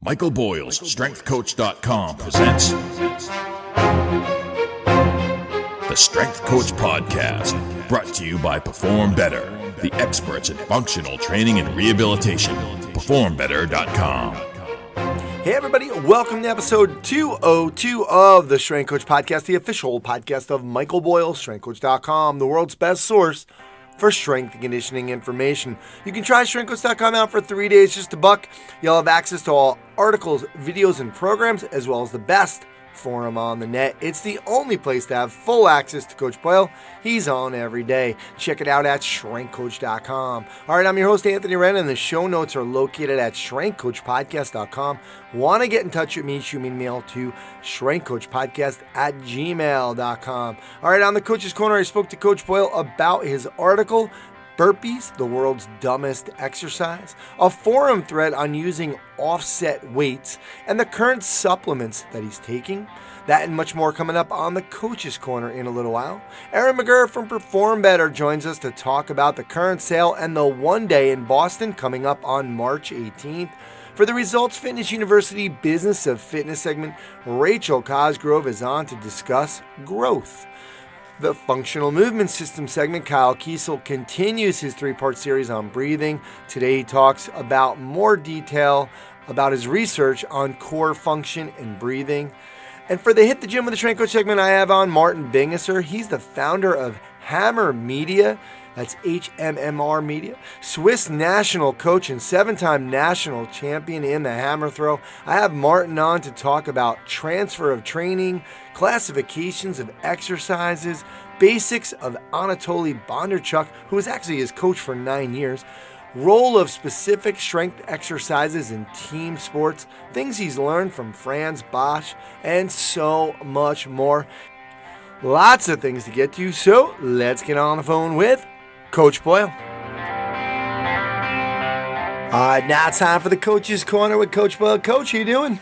Michael Boyle's StrengthCoach.com presents the Strength Coach Podcast, brought to you by Perform Better, the experts in functional training and rehabilitation. PerformBetter.com. Hey everybody, welcome to episode 202 of the Strength Coach Podcast, the official podcast of Michael Boyle, StrengthCoach.com, the world's best source for strength and conditioning information. You can try StrengthCoach.com out for 3 days, just $1. You'll have access to all articles, videos, and programs, as well as the best forum on the net. It's the only place to have full access to Coach Boyle. He's on every day. Check it out at StrengthCoach.com. All right, I'm your host, Anthony Wren, and the show notes are located at StrengthCoachPodcast.com. Want to get in touch with me, shoot me an email to StrengthCoachPodcast@gmail.com. All right, on the Coach's Corner, I spoke to Coach Boyle about his article, Burpees, the World's Dumbest Exercise, a forum thread on using offset weights, and the current supplements that he's taking. That and much more coming up on the Coach's Corner in a little while. Aaron McGurr from Perform Better joins us to talk about the current sale and the one day in Boston coming up on March 18th. For the Results Fitness University Business of Fitness segment, Rachel Cosgrove is on to discuss growth. The Functional Movement System segment, Kyle Kiesel continues his three-part series on breathing. Today he talks about more detail about his research on core function and breathing. And for the Hit the Gym with the Strength Coach segment, I have on Martin Bingisser. He's the founder of Hammer Media. That's HMMR Media. Swiss national coach and 7-time national champion in the hammer throw. I have Martin on to talk about transfer of training, classifications of exercises, basics of Anatoly Bondarchuk, who was actually his coach for 9 years, role of specific strength exercises in team sports, things he's learned from Franz Bosch, and so much more. Lots of things to get to, so let's get on the phone with Coach Boyle. All right, now it's time for the Coach's Corner with Coach Boyle. Coach, how you doing?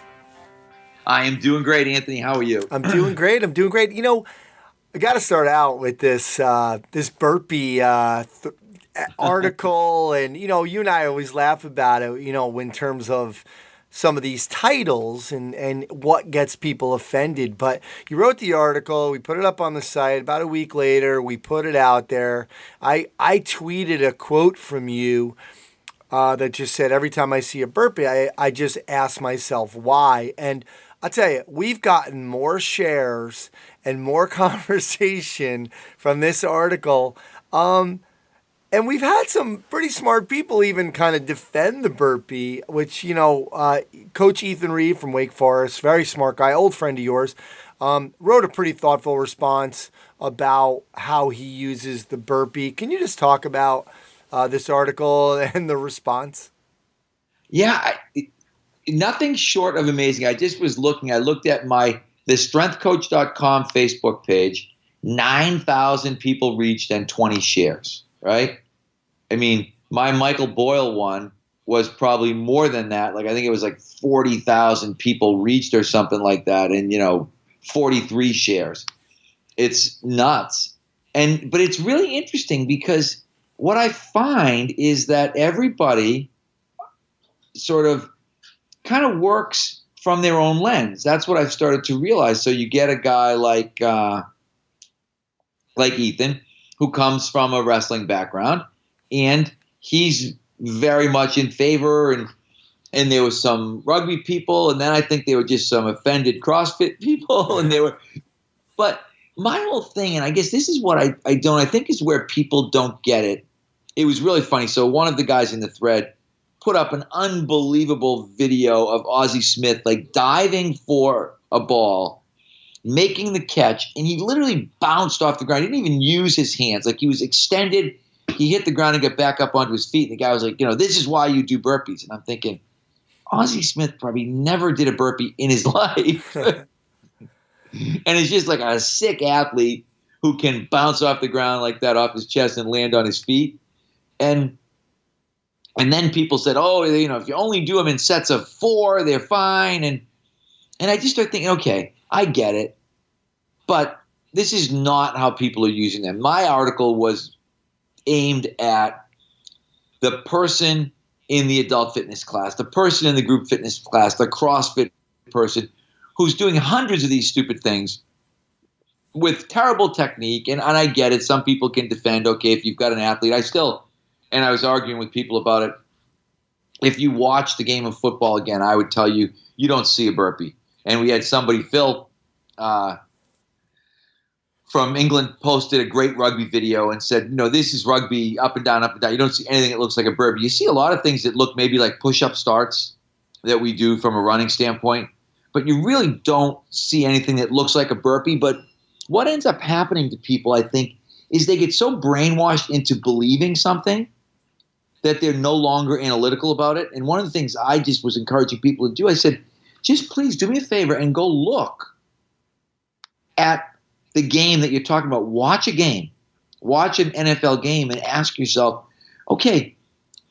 I am doing great, Anthony. How are you? I'm doing great. You know, I got to start out with this burpee article, and you and I always laugh about it. In terms of some of these titles and what gets people offended. But you wrote the article, we put it up on the site. About a week later, we put it out there. I tweeted a quote from you that just said, every time I see a burpee, I just ask myself why. And I'll tell you, we've gotten more shares and more conversation from this article. And we've had some pretty smart people even kind of defend the burpee, which, Coach Ethan Reed from Wake Forest, very smart guy, old friend of yours, wrote a pretty thoughtful response about how he uses the burpee. Can you just talk about this article and the response? Yeah, nothing short of amazing. I just was looking. I looked at the StrengthCoach.com Facebook page. 9,000 people reached and 20 shares, right? I mean, my Michael Boyle one was probably more than that. Like, I think it was like 40,000 people reached or something like that, and 43 shares. It's nuts. But it's really interesting because what I find is that everybody sort of kind of works from their own lens. That's what I've started to realize. So you get a guy like Ethan, who comes from a wrestling background, and he's very much in favor, and there was some rugby people, and then I think there were just some offended CrossFit people, but my whole thing, and I guess this is what I think is where people don't get it. It was really funny. So one of the guys in the thread put up an unbelievable video of Ozzie Smith like diving for a ball, making the catch, and he literally bounced off the ground. He didn't even use his hands. Like, he was extended. He hit the ground and got back up onto his feet. And the guy was like, this is why you do burpees. And I'm thinking, Ozzie Smith probably never did a burpee in his life. And it's just like a sick athlete who can bounce off the ground like that off his chest and land on his feet. And then people said, if you only do them in sets of 4, they're fine. And I just start thinking, okay, I get it, but this is not how people are using them. My article was aimed at the person in the adult fitness class, the person in the group fitness class, the CrossFit person who's doing hundreds of these stupid things with terrible technique. And I get it. Some people can defend, okay, if you've got an athlete. And I was arguing with people about it. If you watch the game of football again, I would tell you, you don't see a burpee. And we had somebody, Phil, from England, posted a great rugby video and said, this is rugby, up and down, up and down. You don't see anything that looks like a burpee. You see a lot of things that look maybe like push-up starts that we do from a running standpoint, but you really don't see anything that looks like a burpee. But what ends up happening to people, I think, is they get so brainwashed into believing something that they're no longer analytical about it. And one of the things I just was encouraging people to do, I said, just please do me a favor and go look at the game that you're talking about. Watch a game. Watch an NFL game and ask yourself, okay,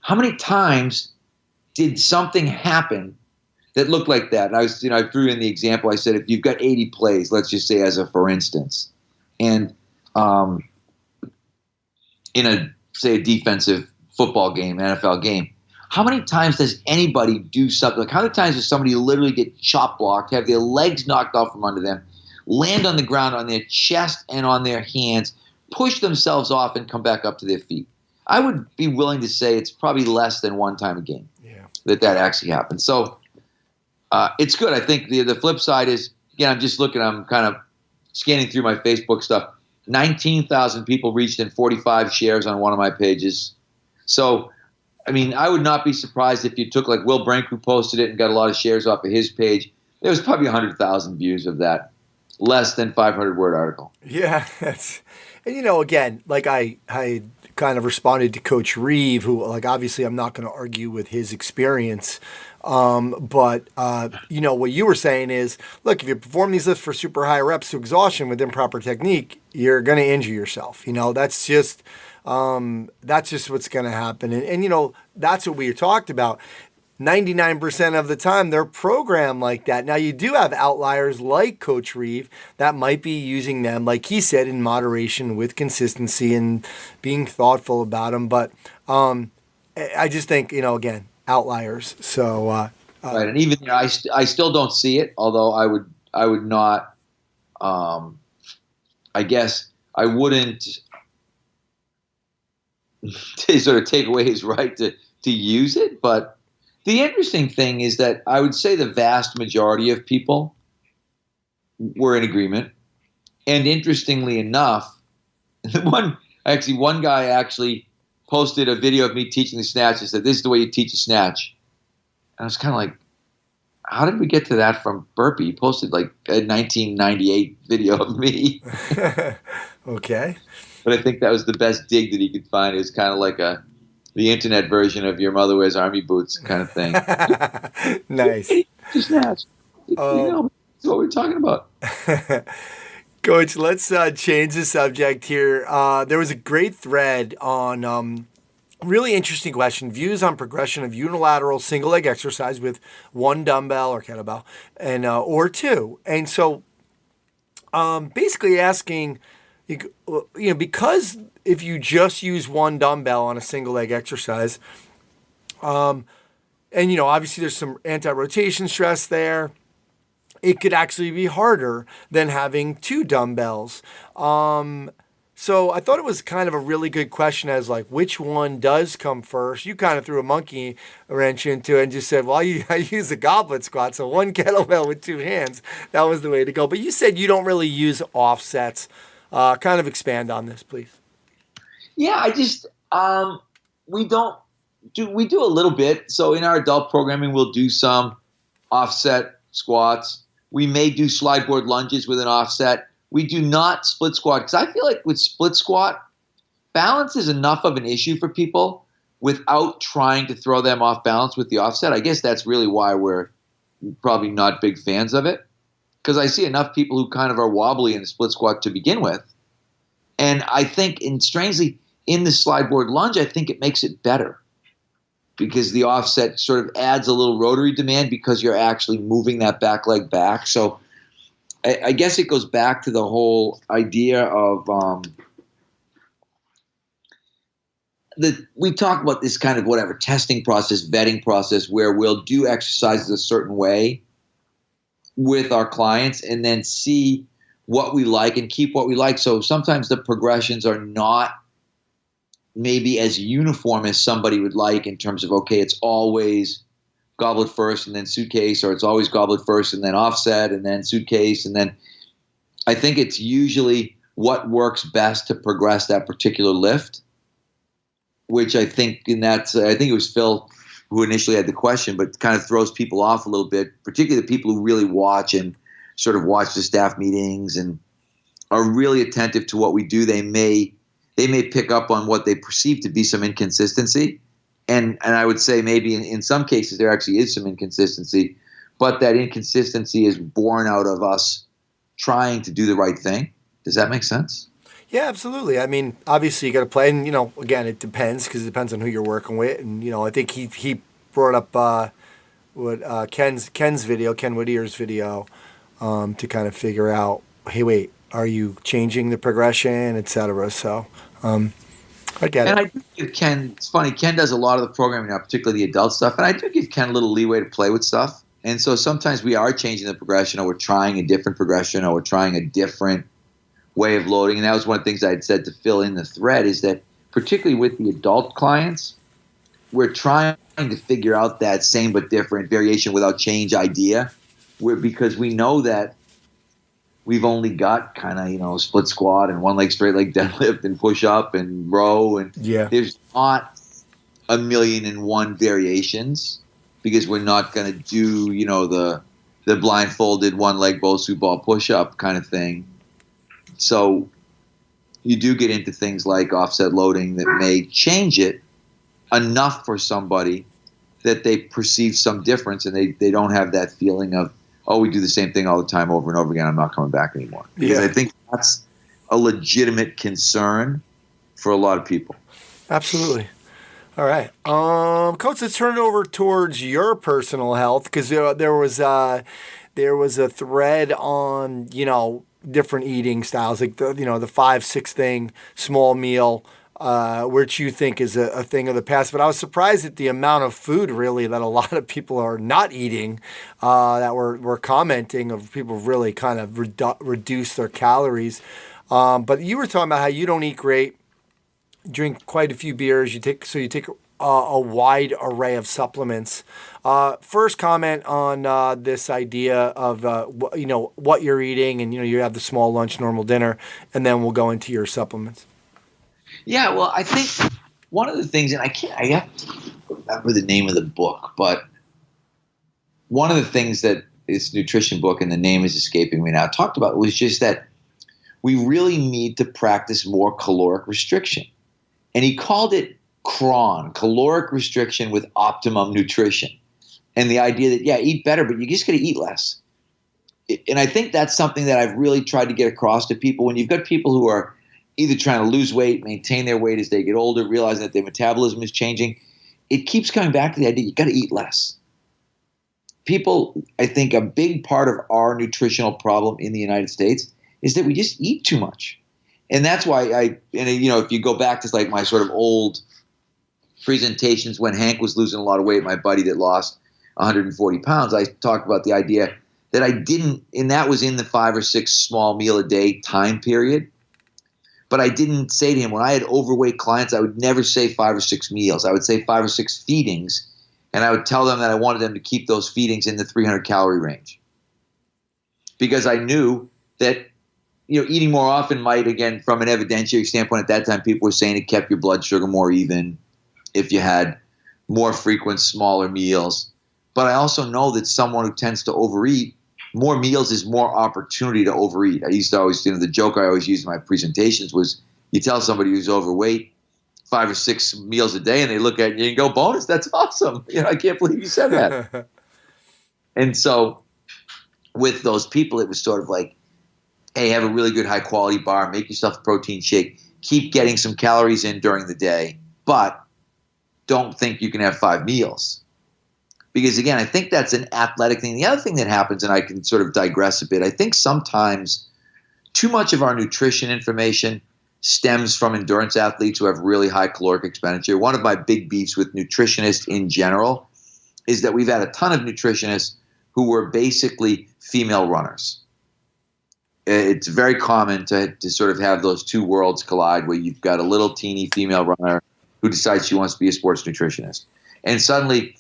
how many times did something happen that looked like that? And I threw in the example. I said, if you've got 80 plays, let's just say as a for instance, and in a defensive football game, NFL game, how many times does anybody do something? Like how many times does somebody literally get chop blocked, have their legs knocked off from under them, land on the ground on their chest and on their hands, push themselves off and come back up to their feet? I would be willing to say it's probably less than one time a game that actually happens. So it's good. I think the flip side is, again, I'm kind of scanning through my Facebook stuff. 19,000 people reached and 45 shares on one of my pages. So, I mean, I would not be surprised if you took like Will Brink, who posted it and got a lot of shares off of his page. There was probably 100,000 views of that less than 500-word article. Yeah, and again, like I kind of responded to Coach Reeve, who, like, obviously I'm not going to argue with his experience. But what you were saying is, look, if you perform these lifts for super high reps to exhaustion with improper technique, you're going to injure yourself. That's just what's going to happen. And that's what we talked about. 99% of the time, they're programmed like that. Now, you do have outliers like Coach Reeve that might be using them, like he said, in moderation with consistency and being thoughtful about them. But I just think, again, outliers. So right, and even I still don't see it. Although I would not. I guess I wouldn't sort of take away his right to use it. But the interesting thing is that I would say the vast majority of people were in agreement. And interestingly enough, one guy actually posted a video of me teaching the snatch and said, "This is the way you teach a snatch." And I was kind of like, how did we get to that from burpee? He posted like a 1998 video of me. Okay. But I think that was the best dig that he could find. It was kind of like the internet version of Your Mother Wears Army Boots kind of thing. Nice. Snatch. That's what we're talking about. Coach, let's change the subject here. There was a great thread on really interesting question: views on progression of unilateral single leg exercise with one dumbbell or kettlebell and or two. And so basically asking, because if you just use one dumbbell on a single leg exercise, and obviously there's some anti-rotation stress there, it could actually be harder than having two dumbbells. So I thought it was kind of a really good question as like, which one does come first? You kind of threw a monkey wrench into it and just said, well, I use a goblet squat, so one kettlebell with two hands. That was the way to go. But you said you don't really use offsets. Kind of expand on this, please. Yeah, I just we do a little bit. So in our adult programming, we'll do some offset squats. We may do slide board lunges with an offset. We do not split squat because I feel like with split squat, balance is enough of an issue for people without trying to throw them off balance with the offset. I guess that's really why we're probably not big fans of it, because I see enough people who kind of are wobbly in the split squat to begin with. And I think, and strangely, in the slide board lunge, I think it makes it better because the offset sort of adds a little rotary demand because you're actually moving that back leg back. So I guess it goes back to the whole idea of we talk about this kind of whatever testing process, vetting process, where we'll do exercises a certain way with our clients and then see what we like and keep what we like. So sometimes the progressions are not maybe as uniform as somebody would like in terms of, okay, it's always goblet first and then suitcase, or it's always goblet first and then offset and then suitcase. And then I think it's usually what works best to progress that particular lift, which I think I think it was Phil who initially had the question, but kind of throws people off a little bit, particularly the people who really watch and sort of watch the staff meetings and are really attentive to what we do. They may pick up on what they perceive to be some inconsistency. And I would say maybe in some cases there actually is some inconsistency, but that inconsistency is born out of us trying to do the right thing. Does that make sense? Yeah, absolutely. I mean, obviously you got to play, and again, it depends because it depends on who you're working with, and I think he brought up Ken's video, Ken Whittier's video, to kind of figure out, hey, wait, are you changing the progression, etc. So, I get it. And I do give Ken. It's funny. Ken does a lot of the programming now, particularly the adult stuff, and I do give Ken a little leeway to play with stuff. And so sometimes we are changing the progression, or we're trying a different progression, or we're trying a different way of loading. And that was one of the things I had said to Phil in the thread, is that particularly with the adult clients, we're trying to figure out that same but different variation without change idea, because we know that we've only got kind of, split squat and one leg straight leg deadlift and push up and row. And there's not 1,000,001 variations, because we're not going to do, the blindfolded one leg Bosu ball push up kind of thing. So you do get into things like offset loading that may change it enough for somebody that they perceive some difference, and they don't have that feeling of, oh, we do the same thing all the time over and over again, I'm not coming back anymore. Because I think that's a legitimate concern for a lot of people. Absolutely. All right. Coach, let's turn it over towards your personal health, because there was a thread on, different eating styles, like the 5-6 thing, small meal, which you think is a thing of the past. But I was surprised at the amount of food really that a lot of people are not eating, that were commenting of people really kind of reduce their calories. But you were talking about how you don't eat great, drink quite a few beers. You take a wide array of supplements. First comment on this idea of what you're eating, and you have the small lunch, normal dinner, and then we'll go into your supplements. Yeah, well, I think one of the things, and I have to remember the name of the book, but one of the things that this nutrition book, and the name is escaping me now, talked about was just that we really need to practice more caloric restriction. And he called it CRON, caloric restriction with optimum nutrition. And the idea that, eat better, but you just got to eat less. And I think that's something that I've really tried to get across to people. When you've got people who are either trying to lose weight, maintain their weight as they get older, realizing that their metabolism is changing, it keeps coming back to the idea you got to eat less. People, I think a big part of our nutritional problem in the United States is that we just eat too much. And that's why if you go back to like my sort of old presentations when Hank was losing a lot of weight, my buddy that lost 140 pounds, I talked about the idea that I didn't, and that was in the 5 or 6 small meal a day time period. But I didn't say to him, when I had overweight clients, I would never say 5 or 6 meals. I would say 5 or 6 feedings. And I would tell them that I wanted them to keep those feedings in the 300 calorie range. Because I knew that, eating more often might, again, from an evidentiary standpoint, at that time, people were saying it kept your blood sugar more even if you had more frequent, smaller meals. But I also know that someone who tends to overeat, more meals is more opportunity to overeat. I used to always, the joke I always used in my presentations was, you tell somebody who's overweight 5 or 6 meals a day, and they look at you and go, bonus, that's awesome. I can't believe you said that. And so with those people, it was sort of like, hey, have a really good high quality bar, make yourself a protein shake, keep getting some calories in during the day, but don't think you can have 5 meals. Because again, I think that's an athletic thing. The other thing that happens, and I can sort of digress a bit, I think sometimes too much of our nutrition information stems from endurance athletes who have really high caloric expenditure. One of my big beefs with nutritionists in general is that we've had a ton of nutritionists who were basically female runners. It's very common to sort of have those two worlds collide, where you've got a little teeny female runner who decides she wants to be a sports nutritionist. And suddenly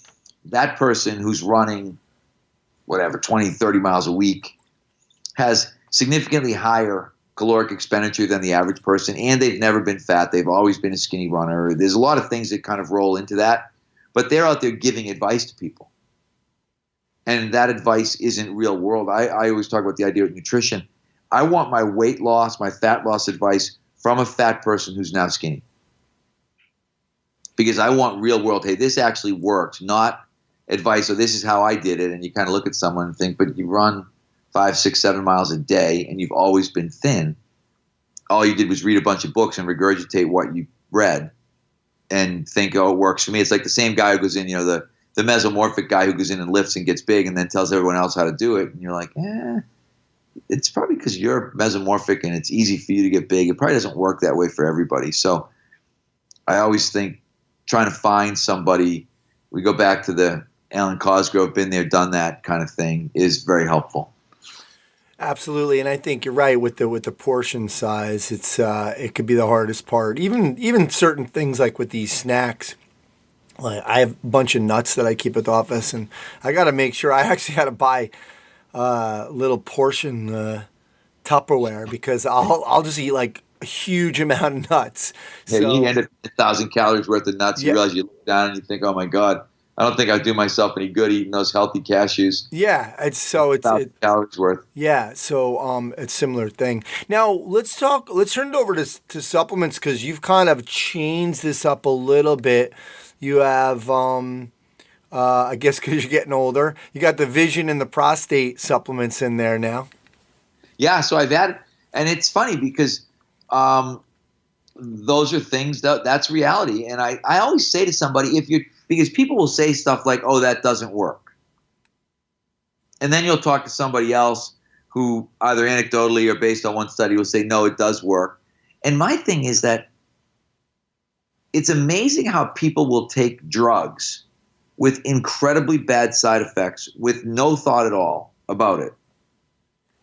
that person who's running, 20, 30 miles a week has significantly higher caloric expenditure than the average person, and they've never been fat. They've always been a skinny runner. There's a lot of things that kind of roll into that, but they're out there giving advice to people. And that advice isn't real world. I always talk about the idea of nutrition. I want my weight loss, my fat loss advice from a fat person who's now skinny. Because I want real world, hey, this actually works, not advice, so this is how I did it. And you kind of look at someone and think, but you run 5, 6, 7 miles a day and you've always been thin. All you did was read a bunch of books and regurgitate what you read and think, oh, it works for me. It's like the same guy who goes in, the mesomorphic guy who goes in and lifts and gets big and then tells everyone else how to do it. And you're like, it's probably because you're mesomorphic and it's easy for you to get big. It probably doesn't work that way for everybody. So I always think trying to find somebody, we go back to the Alan Cosgrove, been there, done that kind of thing, is very helpful. Absolutely, and I think you're right with the portion size. It could be the hardest part. Even certain things like with these snacks. Like I have a bunch of nuts that I keep at the office, and I got to make sure. I actually had to buy little portion Tupperware because I'll just eat like a huge amount of nuts. Yeah, so, you end up 1,000 calories worth of nuts. You realize you look down and you think, oh my God, I don't think I do myself any good eating those healthy cashews. Yeah, it's 1,000 calories worth. Yeah, so it's a similar thing. Now let's turn it over to supplements, because you've kind of changed this up a little bit. You have, I guess because you're getting older, you got the vision and the prostate supplements in there now. Yeah, so I've added, and it's funny because those are things that's reality. And I always say to somebody, because people will say stuff like, oh, that doesn't work. And then you'll talk to somebody else who either anecdotally or based on one study will say, no, it does work. And my thing is that it's amazing how people will take drugs with incredibly bad side effects with no thought at all about it.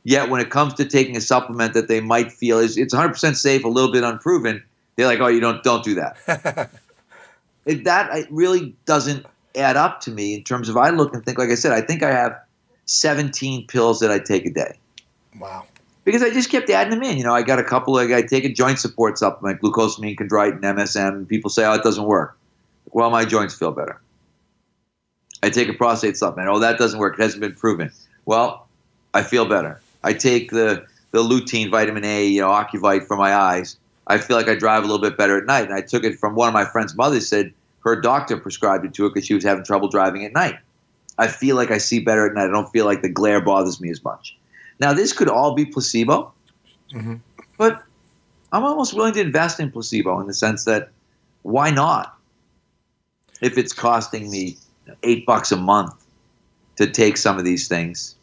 Yet when it comes to taking a supplement that they might feel it's 100% safe, a little bit unproven, they're like, oh, you don't do that. That really doesn't add up to me in terms of, I look and think, like I said, I think I have 17 pills that I take a day. Wow. Because I just kept adding them in. I got a couple. I take a joint support supplement, glucosamine, chondroitin, MSM. People say, oh, it doesn't work. Well, my joints feel better. I take a prostate supplement. Oh, that doesn't work. It hasn't been proven. Well, I feel better. I take the lutein, vitamin A, Ocuvite for my eyes. I feel like I drive a little bit better at night. And I took it from one of my friend's mothers, said her doctor prescribed it to her because she was having trouble driving at night. I feel like I see better at night. I don't feel like the glare bothers me as much. Now, this could all be placebo, but I'm almost willing to invest in placebo in the sense that why not? If it's costing me $8 a month to take some of these things,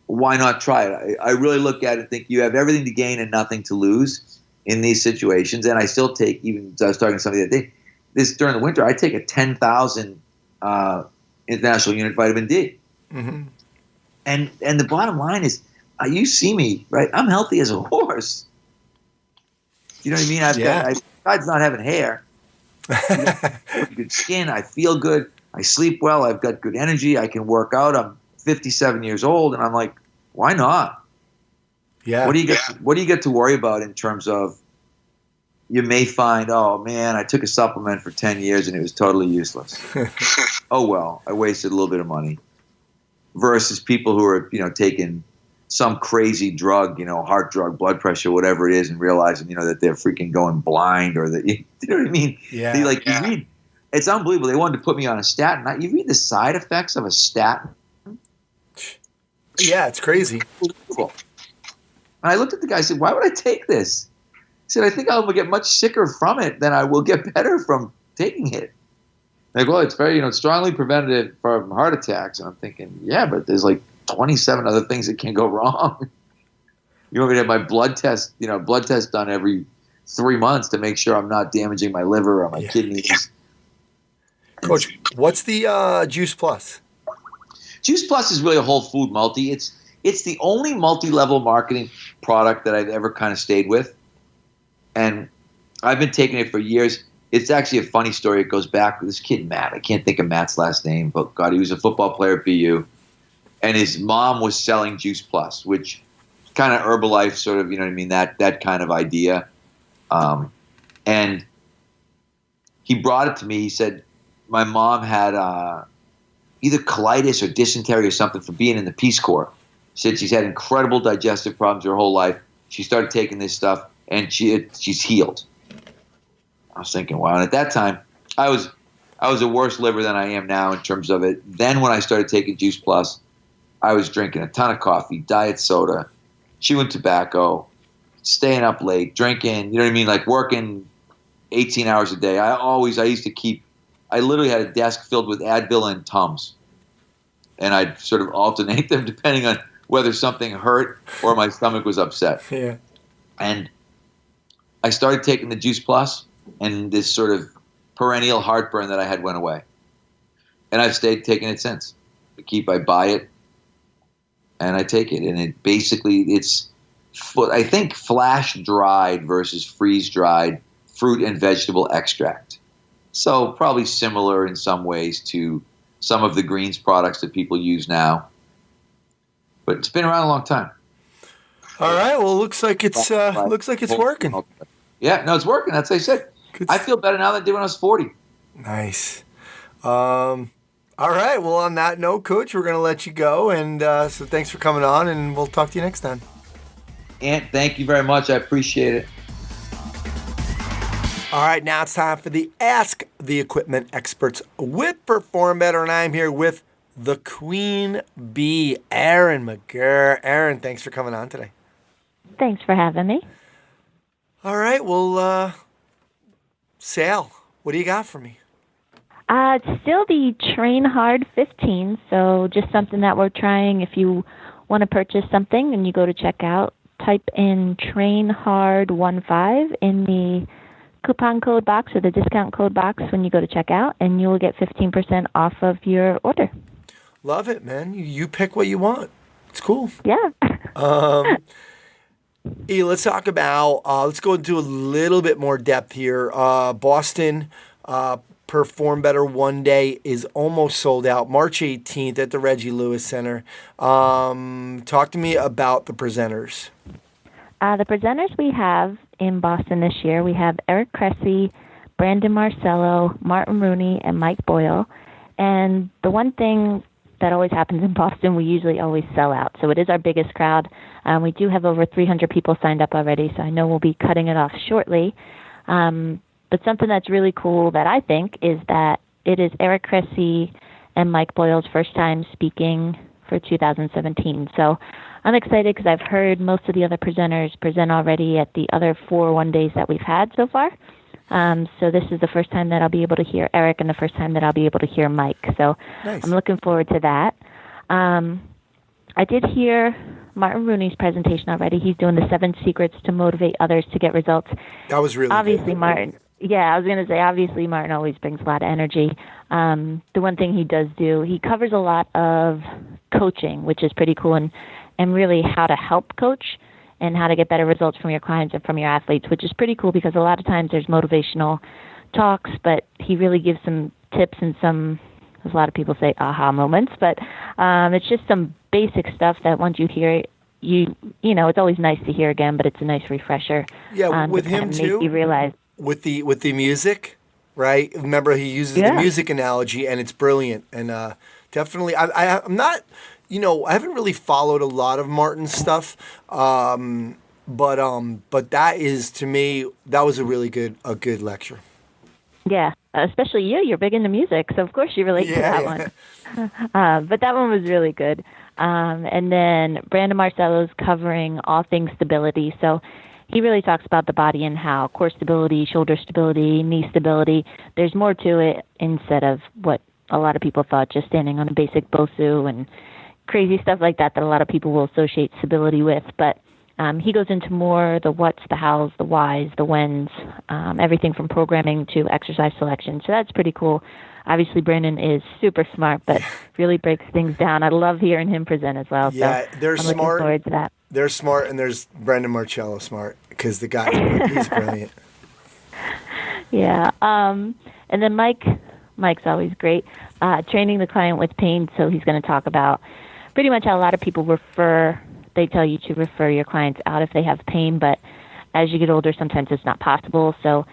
why not try it? I really look at it and think you have everything to gain and nothing to lose in these situations. And I still take, even as I was talking to somebody the other day, during the winter, I take a 10,000 international unit vitamin D. Mm-hmm. And the bottom line is, you see me, right? I'm healthy as a horse. You know what I mean? Besides not having hair, good skin, I feel good, I sleep well, I've got good energy, I can work out. I'm 57 years old, and I'm like, why not? Yeah. What do you get to worry about in terms of, you may find, oh man, I took a supplement for 10 years and it was totally useless. Oh well, I wasted a little bit of money. Versus people who are, taking some crazy drug, heart drug, blood pressure, whatever it is, and realizing, that they're freaking going blind, or that, you know what I mean? Yeah. You read, it's unbelievable. They wanted to put me on a statin. You read the side effects of a statin. Yeah, it's crazy. And I looked at the guy and said, why would I take this? He said, I think I will get much sicker from it than I will get better from taking it. Like, well, it's very, strongly preventative from heart attacks. And I'm thinking, yeah, but there's like 27 other things that can go wrong. You want me to have my blood test done every 3 months to make sure I'm not damaging my liver or my kidneys. Coach, what's the Juice Plus? Juice Plus is really a whole food multi. It's the only multi-level marketing product that I've ever kind of stayed with. And I've been taking it for years. It's actually a funny story. It goes back to this kid, Matt. I can't think of Matt's last name, but God, he was a football player at BU. And his mom was selling Juice Plus, which kind of Herbalife sort of, you know what I mean, that kind of idea. And he brought it to me. He said, my mom had either colitis or dysentery or something from being in the Peace Corps. She said she's had incredible digestive problems her whole life. She started taking this stuff, and she's healed. I was thinking, wow. And at that time, I was a worse liver than I am now in terms of it. Then when I started taking Juice Plus, I was drinking a ton of coffee, diet soda, chewing tobacco, staying up late, drinking, you know what I mean, like working 18 hours a day. I literally had a desk filled with Advil and Tums. And I'd sort of alternate them depending on whether something hurt or my stomach was upset. Yeah. And I started taking the Juice Plus, and this sort of perennial heartburn that I had went away. And I've stayed taking it since. I buy it, and I take it. And it's I think flash-dried versus freeze-dried fruit and vegetable extract. So probably similar in some ways to some of the greens products that people use now. But it's been around a long time. All right. Well, looks like it's working. Yeah, no, it's working. That's what I said. I feel better now than I did when I was 40. Nice. All right. Well, on that note, Coach, we're going to let you go. And so thanks for coming on, and we'll talk to you next time. Ant, thank you very much. I appreciate it. All right, now it's time for the Ask the Equipment Experts with Perform Better, and I'm here with the Queen Bee, Erin McGurr. Erin, thanks for coming on today. Thanks for having me. All right, well, Sal, what do you got for me? It's still the Train Hard 15, so just something that we're trying. If you want to purchase something and you go to checkout, type in Train Hard 15 in the coupon code box or the discount code box when you go to checkout, and you will get 15% off of your order. Love it, man. You pick what you want. It's cool. Yeah. Let's talk about, let's go into a little bit more depth here. Boston Perform Better One Day is almost sold out, March 18th at the Reggie Lewis Center. Talk to me about the presenters. The presenters we have in Boston this year, we have Eric Cressy, Brandon Marcello, Martin Rooney, and Mike Boyle. And the one thing that always happens in Boston, we usually always sell out. So it is our biggest crowd. We do have over 300 people signed up already, so I know we'll be cutting it off shortly. But something that's really cool that I think is that it is Eric Cressy and Mike Boyle's first time speaking for 2017. So I'm excited because I've heard most of the other presenters present already at the other 4 one-days that we've had so far. So this is the first time that I'll be able to hear Eric and the first time that I'll be able to hear Mike. So nice. I'm looking forward to that. I did hear Martin Rooney's presentation already. He's doing the 7 secrets to motivate others to get results. That was really obviously good. Martin. Yeah, I was going to say, obviously Martin always brings a lot of energy. The one thing he does do, he covers a lot of coaching, which is pretty cool, and really how to help coach and how to get better results from your clients and from your athletes, which is pretty cool because a lot of times there's motivational talks, but he really gives some tips and some, as a lot of people say, aha moments. But it's just some basic stuff that once you hear it, you know, it's always nice to hear again, but it's a nice refresher. Yeah, with him too. You realize with the music, right? Remember, he uses the music analogy, and it's brilliant. And definitely, I'm not. You know, I haven't really followed a lot of Martin's stuff, but that is, to me, that was a really good lecture. Yeah, especially you're big into music, so of course you relate to that one. But that one was really good. And then Brandon Marcello's covering all things stability, so he really talks about the body and how core stability, shoulder stability, knee stability, there's more to it instead of what a lot of people thought, just standing on a basic BOSU and crazy stuff like that a lot of people will associate stability with. But He goes into more the what's, the hows, the whys, the whens, everything from programming to exercise selection. So that's pretty cool. Obviously, Brandon is super smart, but really breaks things down. I love hearing him present as well. Yeah, so they're I'm smart. looking forward to that. They're smart, and there's Brendan Marcello smart, because the guy, he's brilliant. Yeah. And then Mike's always great. Training the client with pain, so he's going to talk about pretty much how a lot of people they tell you to refer your clients out if they have pain, but as you get older, sometimes it's not possible. So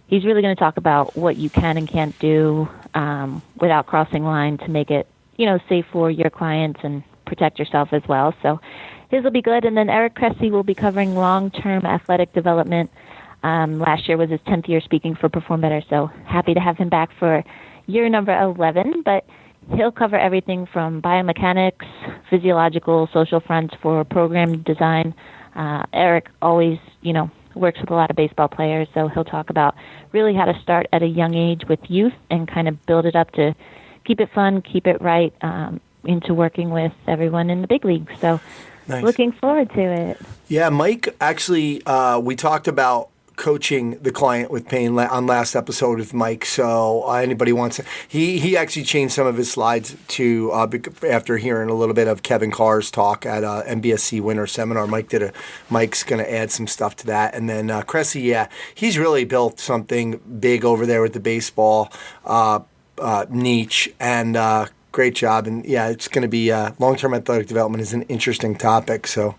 he's really going to talk about what you can and can't do without crossing line to make it, safe for your clients and protect yourself as well. So his will be good. And then Eric Cressy will be covering long-term athletic development. Last year was his 10th year speaking for Perform Better, so happy to have him back for year number 11. But he'll cover everything from biomechanics, physiological, social fronts for program design. Eric always, works with a lot of baseball players, so he'll talk about really how to start at a young age with youth and kind of build it up to keep it fun, keep it right, into working with everyone in the big leagues. So Nice. Looking forward to it. Yeah, Mike, actually, we talked about coaching the client with pain on last episode with Mike. So anybody wants to, he actually changed some of his slides to after hearing a little bit of Kevin Carr's talk at MBSC Winter Seminar. Mike's going to add some stuff to that, and then Cressy, yeah, he's really built something big over there with the baseball niche, and great job. And yeah, it's going to be long-term athletic development is an interesting topic. So.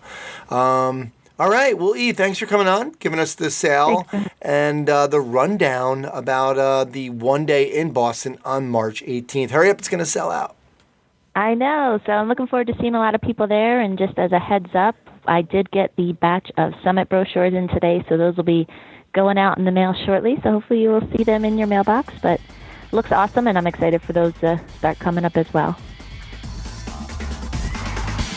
All right. Well, E, thanks for coming on, giving us the sale and the rundown about the one day in Boston on March 18th. Hurry up. It's going to sell out. I know. So I'm looking forward to seeing a lot of people there. And just as a heads up, I did get the batch of Summit brochures in today. So those will be going out in the mail shortly. So hopefully you will see them in your mailbox. But it looks awesome, and I'm excited for those to start coming up as well.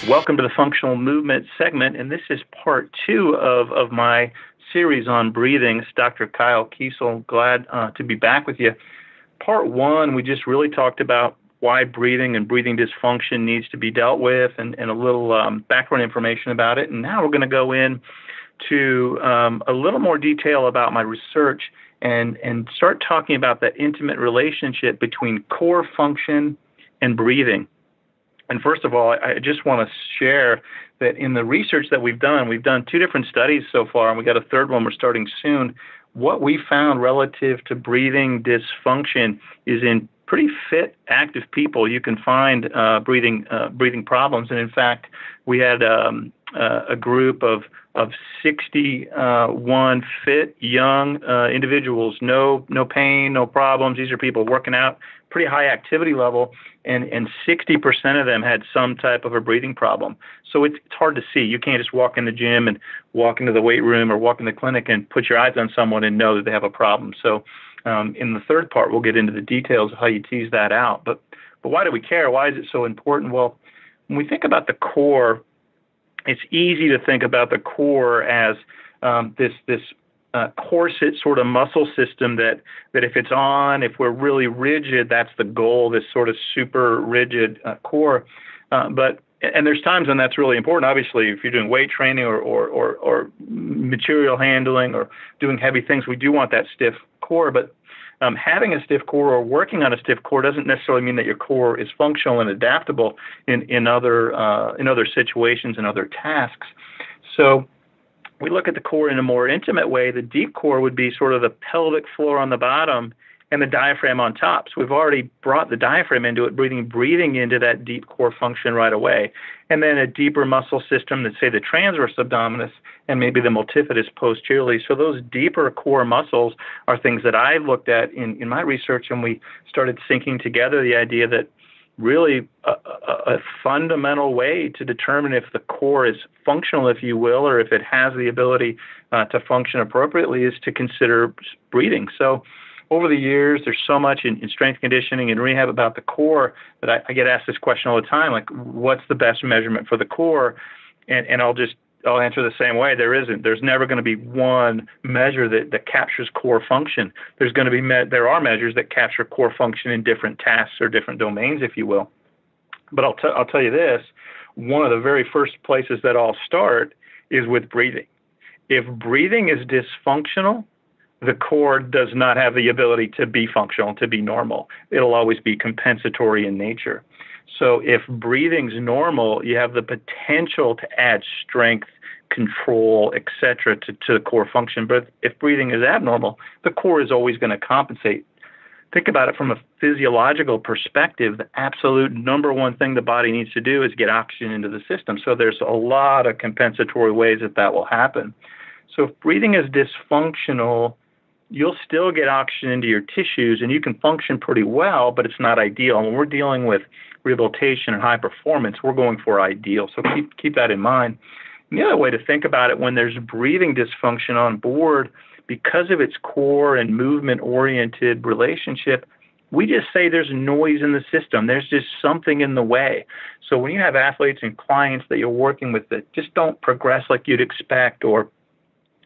Welcome to the Functional Movement segment, and this is part 2 of my series on breathing. It's Dr. Kyle Kiesel. Glad to be back with you. Part 1, we just really talked about why breathing and breathing dysfunction needs to be dealt with, and a little background information about it. And now we're going to go into a little more detail about my research and start talking about that intimate relationship between core function and breathing. And first of all, I just want to share that in the research that we've done 2 different studies so far, and we got a third one we're starting soon. What we found relative to breathing dysfunction is in pretty fit, active people, you can find breathing problems. And in fact, we had a group of 61 fit, young individuals, no pain, no problems. These are people working out, pretty high activity level, and 60% of them had some type of a breathing problem. So it's hard to see. You can't just walk in the gym and walk into the weight room or walk in the clinic and put your eyes on someone and know that they have a problem. So in the third part, we'll get into the details of how you tease that out. But why do we care? Why is it so important? Well, when we think about the core, it's easy to think about the core as this corset sort of muscle system that if it's on, if we're really rigid, that's the goal, this sort of super rigid core. But there's times when that's really important. Obviously, if you're doing weight training or material handling or doing heavy things, we do want that stiff core. But having a stiff core or working on a stiff core doesn't necessarily mean that your core is functional and adaptable in other situations and other tasks. So we look at the core in a more intimate way. The deep core would be sort of the pelvic floor on the bottom and the diaphragm on top. So we've already brought the diaphragm into it, breathing into that deep core function right away. And then a deeper muscle system that, say, the transverse abdominis and maybe the multifidus posteriorly. So those deeper core muscles are things that I've looked at in my research, and we started syncing together the idea that really a fundamental way to determine if the core is functional, if you will, or if it has the ability to function appropriately is to consider breathing. So over the years, there's so much in strength conditioning and rehab about the core that I get asked this question all the time, like, what's the best measurement for the core? And I'll answer the same way. There isn't. There's never going to be one measure that captures core function. There are measures that capture core function in different tasks or different domains, if you will. But I'll tell you this, one of the very first places that I'll start is with breathing. If breathing is dysfunctional, the core does not have the ability to be functional, to be normal. It'll always be compensatory in nature. So if breathing's normal, you have the potential to add strength, control, etc. to the core function. But if breathing is abnormal, the core is always going to compensate. Think about it from a physiological perspective. The absolute number one thing the body needs to do is get oxygen into the system. So there's a lot of compensatory ways that will happen. So if breathing is dysfunctional, you'll still get oxygen into your tissues and you can function pretty well, but it's not ideal. And when we're dealing with rehabilitation and high performance, we're going for ideal. So keep that in mind. And the other way to think about it, when there's breathing dysfunction on board, because of its core and movement-oriented relationship, we just say there's noise in the system. There's just something in the way. So when you have athletes and clients that you're working with that just don't progress like you'd expect or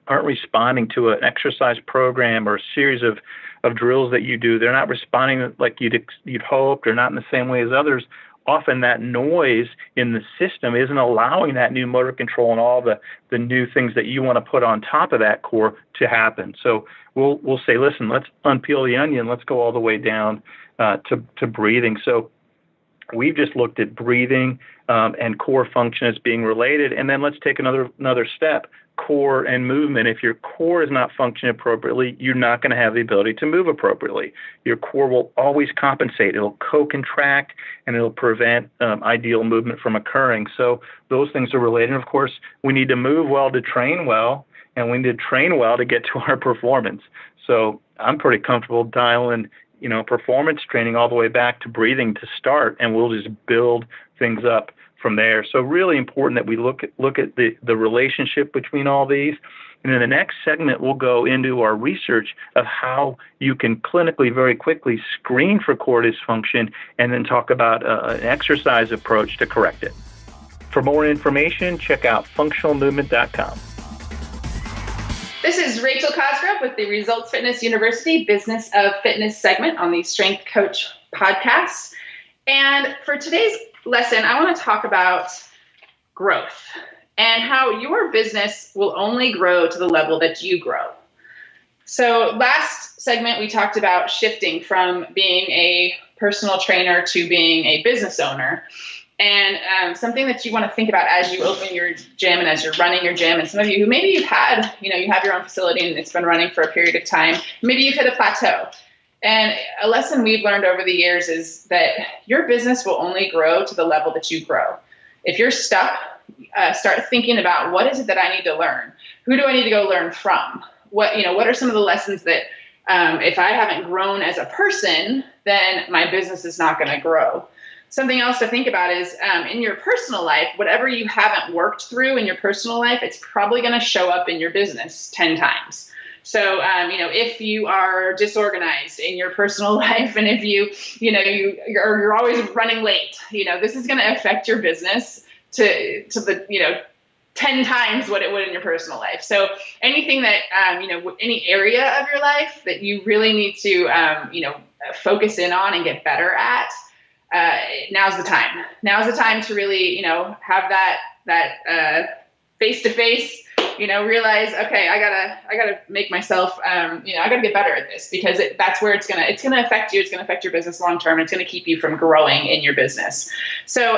aren't responding to an exercise program or a series of drills that you do, they're not responding like you'd hoped or not in the same way as others, often that noise in the system isn't allowing that new motor control and all the new things that you want to put on top of that core to happen. So we'll say, listen, let's unpeel the onion. Let's go all the way down to breathing. So we've just looked at breathing and core function as being related. And then let's take another step. Core and movement. If your core is not functioning appropriately, you're not going to have the ability to move appropriately. Your core will always compensate. It'll co-contract and it'll prevent ideal movement from occurring. So those things are related. And of course, we need to move well to train well, and we need to train well to get to our performance. So I'm pretty comfortable dialing, performance training all the way back to breathing to start, and we'll just build things up from there. So really important that we look at the relationship between all these. And in the next segment, we'll go into our research of how you can clinically very quickly screen for core dysfunction and then talk about an exercise approach to correct it. For more information, check out functionalmovement.com. This is Rachel Cosgrove with the Results Fitness University Business of Fitness segment on the Strength Coach podcast. And for today's lesson, I want to talk about growth and how your business will only grow to the level that you grow. So last segment, we talked about shifting from being a personal trainer to being a business owner. And something that you want to think about as you open your gym and as you're running your gym, and some of you who maybe you've had, you have your own facility and it's been running for a period of time, maybe you've hit a plateau. And a lesson we've learned over the years is that your business will only grow to the level that you grow. If you're stuck, start thinking about what is it that I need to learn? Who do I need to go learn from? What are some of the lessons that if I haven't grown as a person, then my business is not going to grow. Something else to think about is in your personal life, whatever you haven't worked through in your personal life, it's probably going to show up in your business 10 times. So, if you are disorganized in your personal life, and if you're always running late, this is going to affect your business to the 10 times what it would in your personal life. So anything that any area of your life that you really need to focus in on and get better at, now's the time. Now's the time to really have that face-to-face. Realize, okay, I gotta make myself, I gotta get better at this, because that's where it's gonna affect you. It's gonna affect your business long term. It's gonna keep you from growing in your business. So,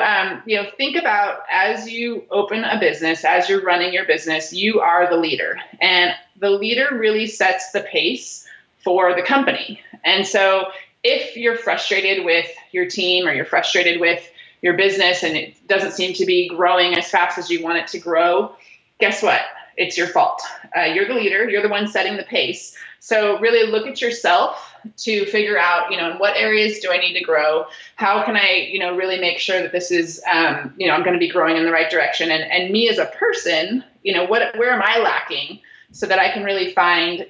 think about as you open a business, as you're running your business, you are the leader, and the leader really sets the pace for the company. And so, if you're frustrated with your team or you're frustrated with your business and it doesn't seem to be growing as fast as you want it to grow, guess what? It's your fault. You're the leader. You're the one setting the pace. So really look at yourself to figure out, in what areas do I need to grow? How can I, really make sure that this is, I'm going to be growing in the right direction? And me as a person, where am I lacking so that I can really find,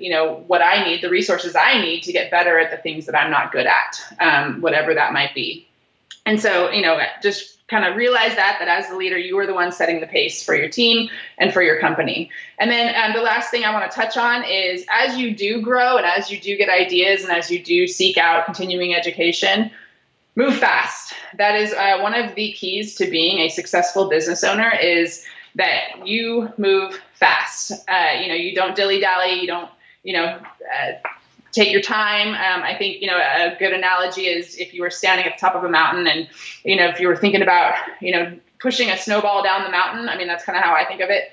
what I need, the resources I need to get better at the things that I'm not good at, whatever that might be. And so, just kind of realize that as the leader, you are the one setting the pace for your team and for your company. And then the last thing I want to touch on is as you do grow and as you do get ideas and as you do seek out continuing education, move fast. That is one of the keys to being a successful business owner is that you move fast. You don't dilly-dally, you don't, take your time. I think, a good analogy is if you were standing at the top of a mountain and, if you were thinking about, pushing a snowball down the mountain. I mean, that's kind of how I think of it.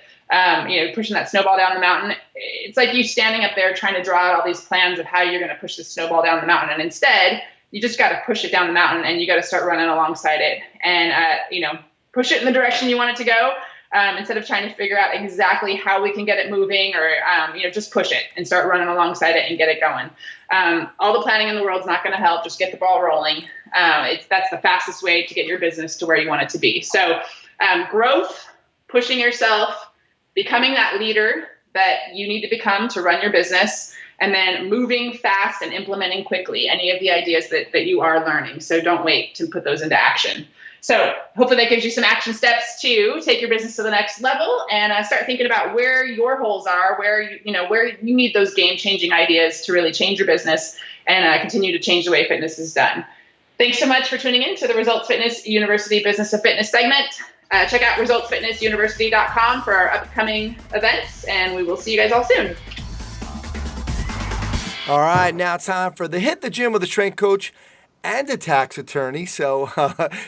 Pushing that snowball down the mountain. It's like you standing up there trying to draw out all these plans of how you're going to push the snowball down the mountain. And instead, you just got to push it down the mountain and you got to start running alongside it and, push it in the direction you want it to go. Instead of trying to figure out exactly how we can get it moving or, just push it and start running alongside it and get it going. All the planning in the world is not going to help. Just get the ball rolling. That's the fastest way to get your business to where you want it to be. So growth, pushing yourself, becoming that leader that you need to become to run your business, and then moving fast and implementing quickly any of the ideas that you are learning. So don't wait to put those into action. So hopefully that gives you some action steps to take your business to the next level and start thinking about where your holes are, where you need those game-changing ideas to really change your business and continue to change the way fitness is done. Thanks so much for tuning in to the Results Fitness University Business of Fitness segment. Check out resultsfitnessuniversity.com for our upcoming events, and we will see you guys all soon. All right, now it's time for the Hit the Gym with a Strength Coach and a tax attorney. So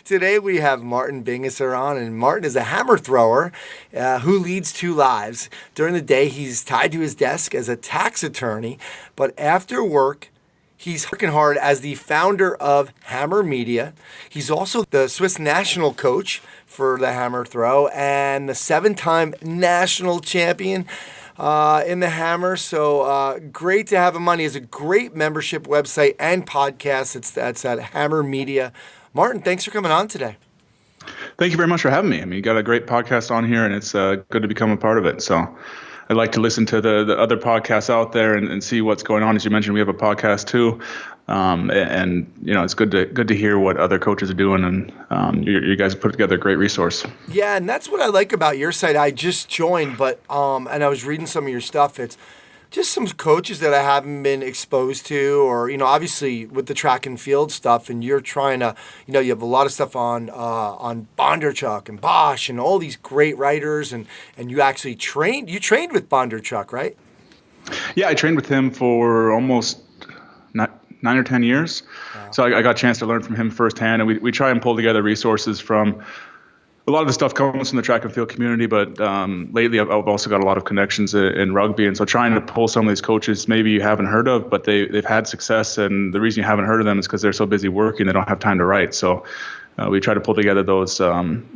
today we have Martin Bingisser on, and Martin is a hammer thrower who leads two lives. During the day, he's tied to his desk as a tax attorney, but after work, he's working hard as the founder of Hammer Media. He's also the Swiss national coach for the hammer throw and the 7-time national champion in the hammer. So great to have him on. He has a great membership website and podcast. That's at Hammer Media. Martin, thanks for coming on today. Thank you very much for having me. I mean, you got a great podcast on here, and it's good to become a part of it. So I'd like to listen to the other podcasts out there and see what's going on. As you mentioned, we have a podcast too. And it's good to hear what other coaches are doing, and you guys put together a great resource. Yeah, and that's what I like about your site. I just joined, but and I was reading some of your stuff. It's just some coaches that I haven't been exposed to, or obviously with the track and field stuff. And you're trying to, you have a lot of stuff on Bondarchuk and Bosch and all these great writers, and you actually trained. You trained with Bondarchuk, right? Yeah, I trained with him for almost 9 or 10 years. Wow. So I got a chance to learn from him firsthand, and we try and pull together resources from a lot of the stuff comes from the track and field community, but lately I've also got a lot of connections in rugby, and so trying to pull some of these coaches maybe you haven't heard of, but they've had success, and the reason you haven't heard of them is because they're so busy working, they don't have time to write. So we try to pull together those, some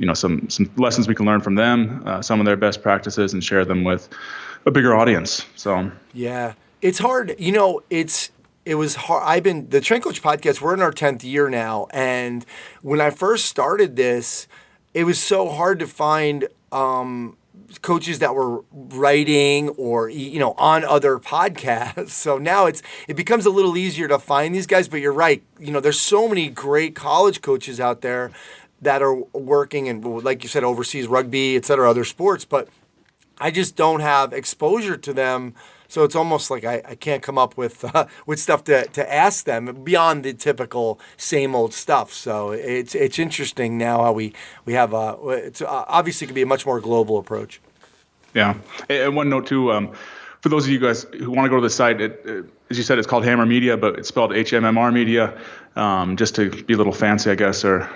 lessons we can learn from them, some of their best practices, and share them with a bigger audience. So yeah, it's hard. It was hard. The Strength Coach podcast, we're in our 10th year now. And when I first started this, it was so hard to find coaches that were writing or, on other podcasts. So now it becomes a little easier to find these guys, but you're right. There's so many great college coaches out there that are working and, like you said, overseas rugby, et cetera, other sports, but I just don't have exposure to them. So it's almost like I can't come up with stuff to ask them beyond the typical same old stuff. So it's interesting now how we have it's obviously can be a much more global approach. Yeah, and one note too, for those of you guys who want to go to the site, as you said, it's called Hammer Media, but it's spelled HMMR Media, just to be a little fancy, I guess, or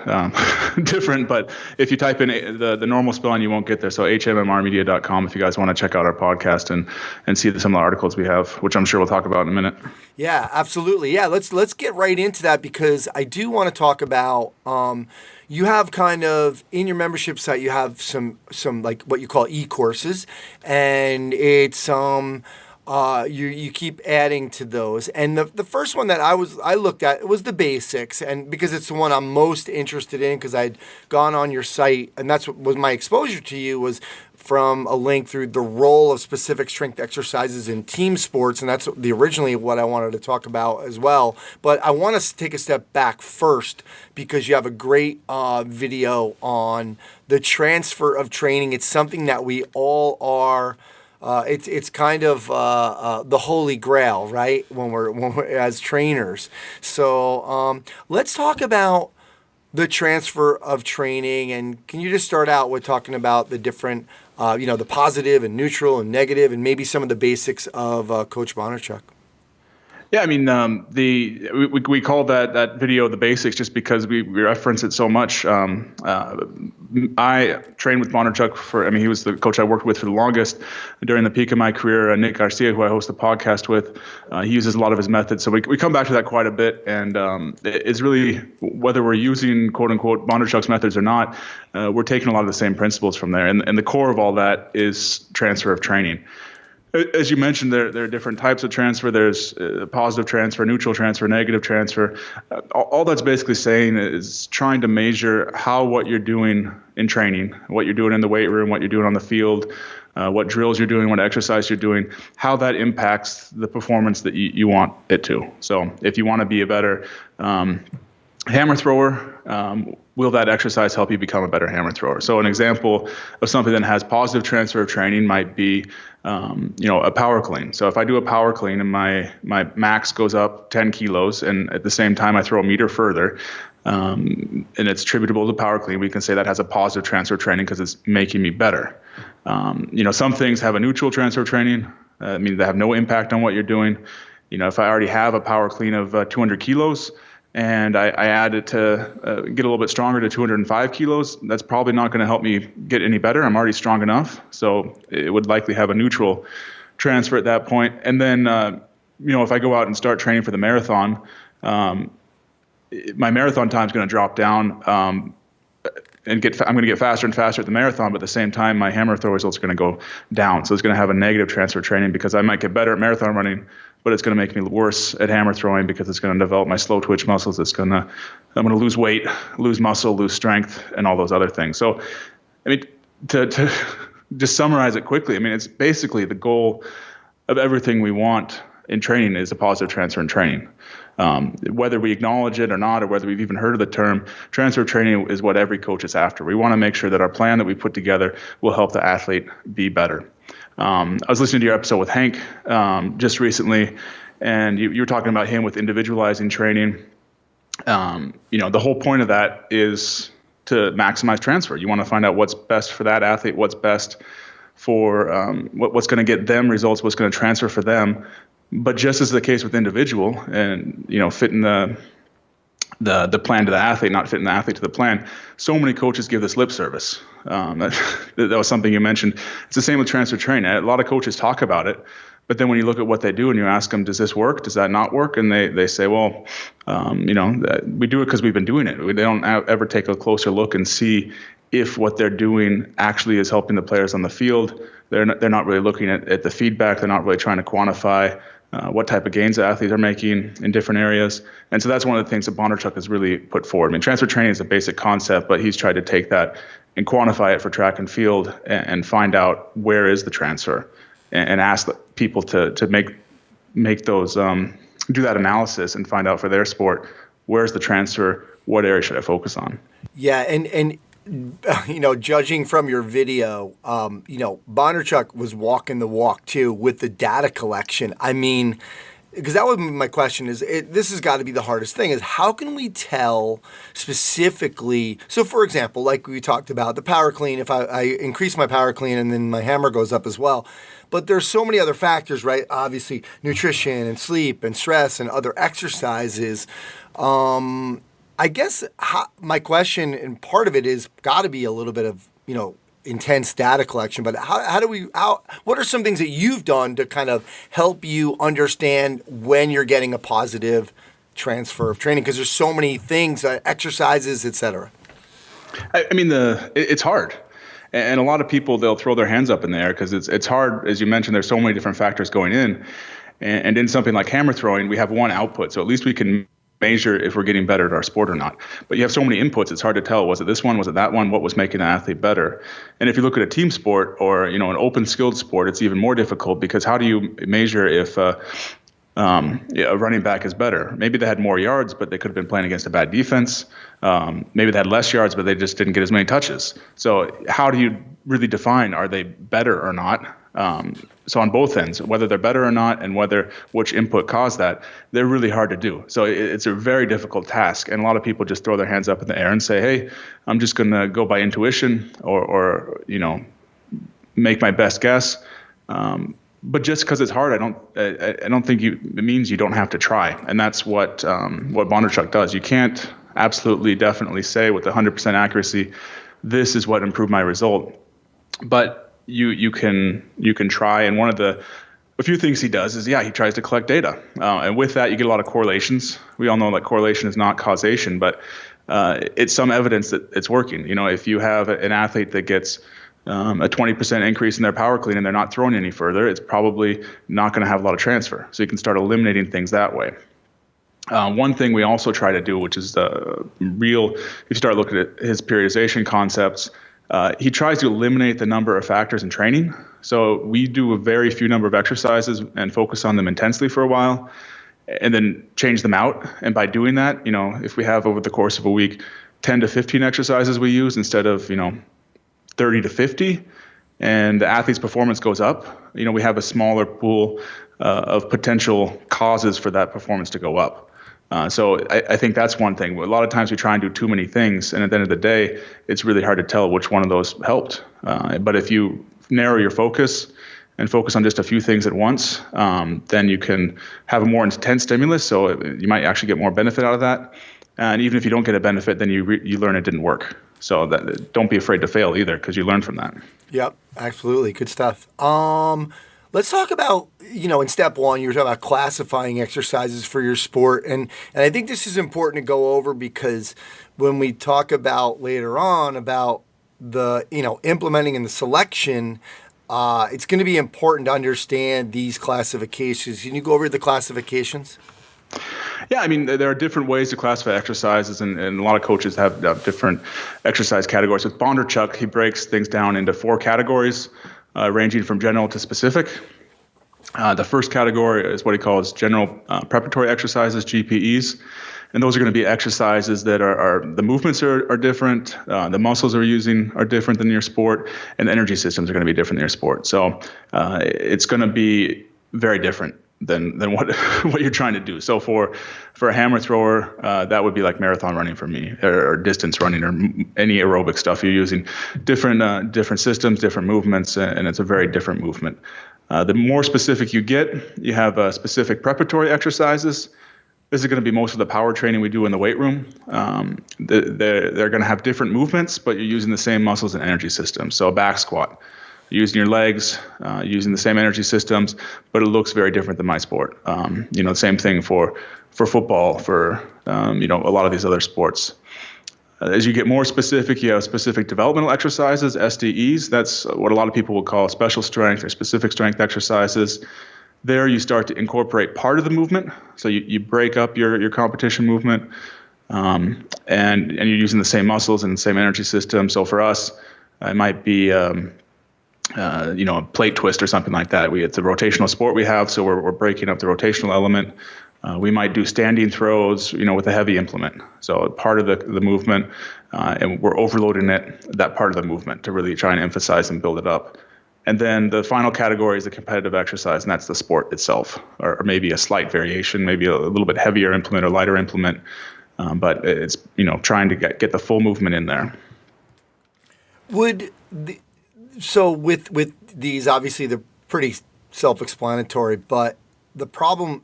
different. But if you type in the normal spelling, you won't get there. So hmmrmedia.com if you guys want to check out our podcast and see some of the articles we have, which I'm sure we'll talk about in a minute. Yeah, absolutely. Yeah, let's get right into that, because I do want to talk about you have kind of in your membership site, you have some like what you call e-courses, and it's you keep adding to those. And the first one that I looked at was the basics, and because it's the one I'm most interested in, because I'd gone on your site, and that's what was my exposure to you, was from a link through the role of specific strength exercises in team sports, and that's originally what I wanted to talk about as well. But I want to take a step back first, because you have a great video on the transfer of training. It's something that we all are. It's kind of the holy grail, right? When we're as trainers. So let's talk about the transfer of training. And can you just start out with talking about the different, the positive and neutral and negative, and maybe some of the basics of Coach Bondarchuk? Yeah, I mean, we call that video the basics just because we reference it so much. I trained with Bondarchuk he was the coach I worked with for the longest during the peak of my career. Nick Garcia, who I host the podcast with, he uses a lot of his methods. So we come back to that quite a bit. And it's really, whether we're using quote unquote Bondarchuk's methods or not, we're taking a lot of the same principles from there. And the core of all that is transfer of training. As you mentioned, there are different types of transfer. There's positive transfer, neutral transfer, negative transfer. All that's basically saying is trying to measure how what you're doing in training, what you're doing in the weight room, what you're doing on the field, what drills you're doing, what exercise you're doing, how that impacts the performance that you want it to. So if you want to be a better hammer thrower, will that exercise help you become a better hammer thrower? So an example of something that has positive transfer of training might be, a power clean. So if I do a power clean and my max goes up 10 kilos, and at the same time I throw a meter further, and it's attributable to power clean, we can say that has a positive transfer of training because it's making me better. Some things have a neutral transfer of training. They have no impact on what you're doing. If I already have a power clean of 200 kilos, and I add it to get a little bit stronger to 205 kilos, that's probably not going to help me get any better. I'm already strong enough. So it would likely have a neutral transfer at that point. And then, if I go out and start training for the marathon, my marathon time is going to drop down and I'm going to get faster and faster at the marathon, but at the same time, my hammer throw results are going to go down. So it's going to have a negative transfer training because I might get better at marathon running, but it's going to make me worse at hammer throwing because it's going to develop my slow twitch muscles. I'm going to lose weight, lose muscle, lose strength, and all those other things. So, to just summarize it quickly, it's basically the goal of everything we want in training is a positive transfer in training. Whether we acknowledge it or not, or whether we've even heard of the term, transfer of training is what every coach is after. We want to make sure that our plan that we put together will help the athlete be better. I was listening to your episode with Hank just recently, and you were talking about him with individualizing training. The whole point of that is to maximize transfer. You want to find out what's best for that athlete, what's best for what's going to get them results, what's going to transfer for them. But just as the case with individual and, fitting the plan to the athlete, not fitting the athlete to the plan, so many coaches give this lip service. That was something you mentioned. It's the same with transfer training. A lot of coaches talk about it, but then when you look at what they do and you ask them, does this work? Does that not work? And they say, well, we do it because we've been doing it. They don't ever take a closer look and see if what they're doing actually is helping the players on the field. They're not really looking at the feedback. They're not really trying to quantify what type of gains the athletes are making in different areas. And so that's one of the things that Bondarchuk has really put forward. Transfer training is a basic concept, but he's tried to take that and quantify it for track and field and find out where is the transfer and ask people to make those, do that analysis and find out for their sport, where's the transfer, what area should I focus on? Yeah, and judging from your video, Bondarchuk was walking the walk too with the data collection. Because that would be my question this has got to be the hardest thing is how can we tell specifically? So for example, like we talked about the power clean, if I increase my power clean and then my hammer goes up as well, but there's so many other factors, right? Obviously nutrition and sleep and stress and other exercises. I guess my question, and part of it is got to be a little bit of, intense data collection, but what are some things that you've done to kind of help you understand when you're getting a positive transfer of training? Because there's so many things, exercises, et cetera. It's hard. And a lot of people, they'll throw their hands up in the air because it's hard. As you mentioned, there's so many different factors going in. And in something like hammer throwing, we have one output. So at least we can measure if we're getting better at our sport or not. But you have so many inputs, it's hard to tell. Was it this one? Was it that one? What was making the athlete better? And if you look at a team sport or, an open skilled sport, it's even more difficult because how do you measure if a running back is better? Maybe they had more yards, but they could have been playing against a bad defense. Maybe they had less yards, but they just didn't get as many touches. So how do you really define, are they better or not? So on both ends, whether they're better or not, and which input caused that, they're really hard to do. So it's a very difficult task, and a lot of people just throw their hands up in the air and say, "Hey, I'm just going to go by intuition, or make my best guess." But just because it's hard, I don't think it means you don't have to try, and that's what Bondarchuk does. You can't absolutely, definitely say with 100% accuracy, this is what improved my result, but you can try. And a few things he does is, he tries to collect data. And with that, you get a lot of correlations. We all know that correlation is not causation, but it's some evidence that it's working. If you have an athlete that gets a 20% increase in their power clean and they're not throwing any further, it's probably not going to have a lot of transfer. So you can start eliminating things that way. One thing we also try to do, which is if you start looking at his periodization concepts, he tries to eliminate the number of factors in training. So we do a very few number of exercises and focus on them intensely for a while, and then change them out. And by doing that, if we have over the course of a week 10 to 15 exercises we use instead of 30 to 50, and the athlete's performance goes up, we have a smaller pool of potential causes for that performance to go up. So I think that's one thing. A lot of times we try and do too many things, and at the end of the day, it's really hard to tell which one of those helped. But if you narrow your focus and focus on just a few things at once, then you can have a more intense stimulus, so you might actually get more benefit out of that. And even if you don't get a benefit, then you learn it didn't work. So don't be afraid to fail either, because you learn from that. Yep, absolutely. Good stuff. Let's talk about, in step one, you were talking about classifying exercises for your sport. And I think this is important to go over, because when we talk about later on about the, implementing and the selection, it's going to be important to understand these classifications. Can you go over the classifications? Yeah, there are different ways to classify exercises, and a lot of coaches have different exercise categories. With Bondarchuk, he breaks things down into 4 categories, ranging from general to specific. The first category is what he calls general preparatory exercises, GPEs. And those are going to be exercises that are the movements are different, the muscles we're using are different than your sport, and the energy systems are going to be different than your sport. So it's going to be very different than what you're trying to do. So for a hammer thrower, that would be like marathon running for me, or distance running, or any aerobic stuff. You're using different systems, different movements, and it's a very different movement. The more specific you get, you have specific preparatory exercises. This is going to be most of the power training we do in the weight room. They're going to have different movements, but you're using the same muscles and energy systems. So a back squat, using your legs, using the same energy systems, but it looks very different than my sport. The same thing for football, for a lot of these other sports. As you get more specific, you have specific developmental exercises, SDEs. That's what a lot of people will call special strength or specific strength exercises. There you start to incorporate part of the movement. So you break up your competition movement, and you're using the same muscles and the same energy system. So for us, it might be a plate twist or something like that. It's a rotational sport we have, so we're breaking up the rotational element. We might do standing throws, with a heavy implement. So part of the movement, and we're overloading that part of the movement to really try and emphasize and build it up. And then the final category is the competitive exercise, and that's the sport itself, or maybe a slight variation, maybe a little bit heavier implement or lighter implement. But it's, trying to get the full movement in there. So with these, obviously they're pretty self-explanatory, but the question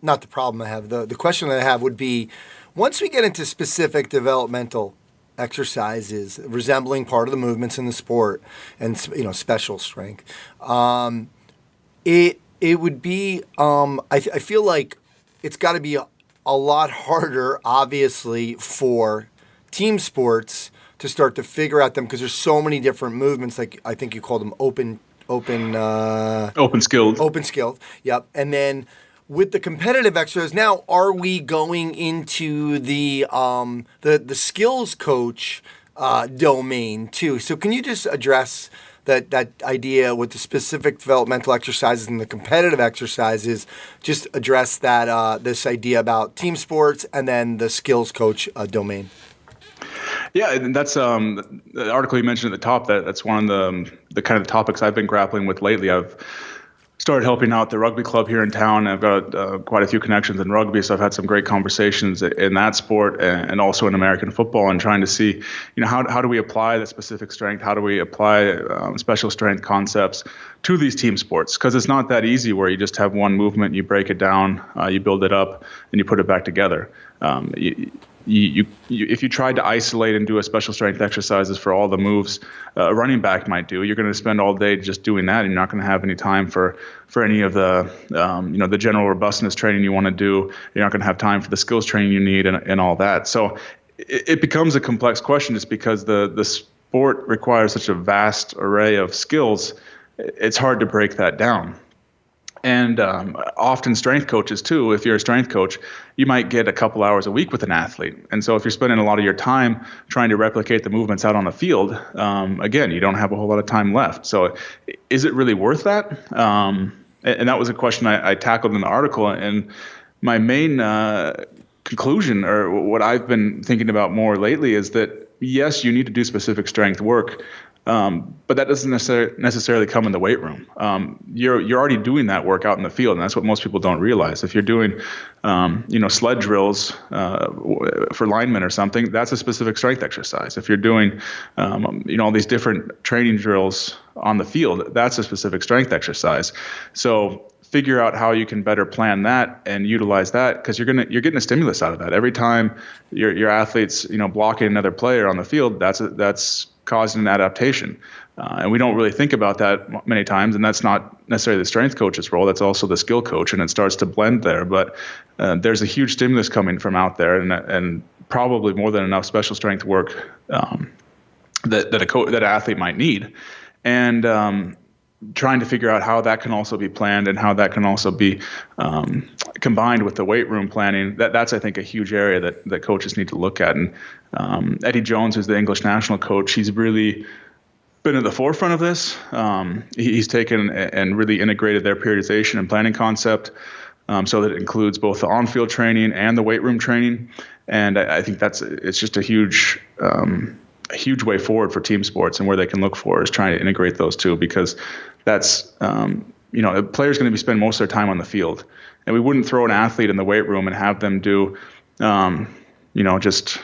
that I have would be, once we get into specific developmental exercises resembling part of the movements in the sport and, special strength, it would be, I feel like it's got to be a lot harder, obviously, for team sports to start to figure out them, because there's so many different movements, like I think you called them open skilled. Open skilled. Yep. And then with the competitive exercise, now are we going into the skills coach domain too? So can you just address that idea with the specific developmental exercises and the competitive exercises? Just address that this idea about team sports and then the skills coach domain. Yeah, and that's the article you mentioned at the top. That's one of the kind of topics I've been grappling with lately. started helping out the rugby club here in town. I've got quite a few connections in rugby, so I've had some great conversations in that sport and also in American football, and trying to see, how do we apply the specific strength? How do we apply special strength concepts to these team sports? Because it's not that easy where you just have one movement, you break it down, you build it up, and you put it back together. If you tried to isolate and do a special strength exercises for all the moves a running back might do, you're going to spend all day just doing that, and you're not going to have any time for any of the the general robustness training you want to do. You're not going to have time for the skills training you need and all that. So it becomes a complex question just because the sport requires such a vast array of skills. It's hard to break that down. And often strength coaches too, if you're a strength coach, you might get a couple hours a week with an athlete. And so if you're spending a lot of your time trying to replicate the movements out on the field, again, you don't have a whole lot of time left. So is it really worth that? And that was a question I tackled in the article. And my main conclusion, or what I've been thinking about more lately, is that yes, you need to do specific strength work, but that doesn't necessarily come in the weight room. You're already doing that work out in the field, and that's what most people don't realize. If you're doing, sled drills for linemen or something, that's a specific strength exercise. If you're doing, all these different training drills on the field, that's a specific strength exercise. So figure out how you can better plan that and utilize that, because you're getting a stimulus out of that. Every time your athlete's blocking another player on the field, that's causing an adaptation. And we don't really think about that many times, and that's not necessarily the strength coach's role. That's also the skill coach, and it starts to blend there. But there's a huge stimulus coming from out there, and probably more than enough special strength work that an athlete might need. And trying to figure out how that can also be planned and how that can also be combined with the weight room planning. That's I think a huge area that coaches need to look at. And Eddie Jones, who's the English national coach, he's really been at the forefront of this. He's taken and really integrated their periodization and planning concept so that it includes both the on-field training and the weight room training. And I think it's just a huge way forward for team sports, and where they can look for is trying to integrate those two, because that's a player's going to be spending most of their time on the field, and we wouldn't throw an athlete in the weight room and have them do just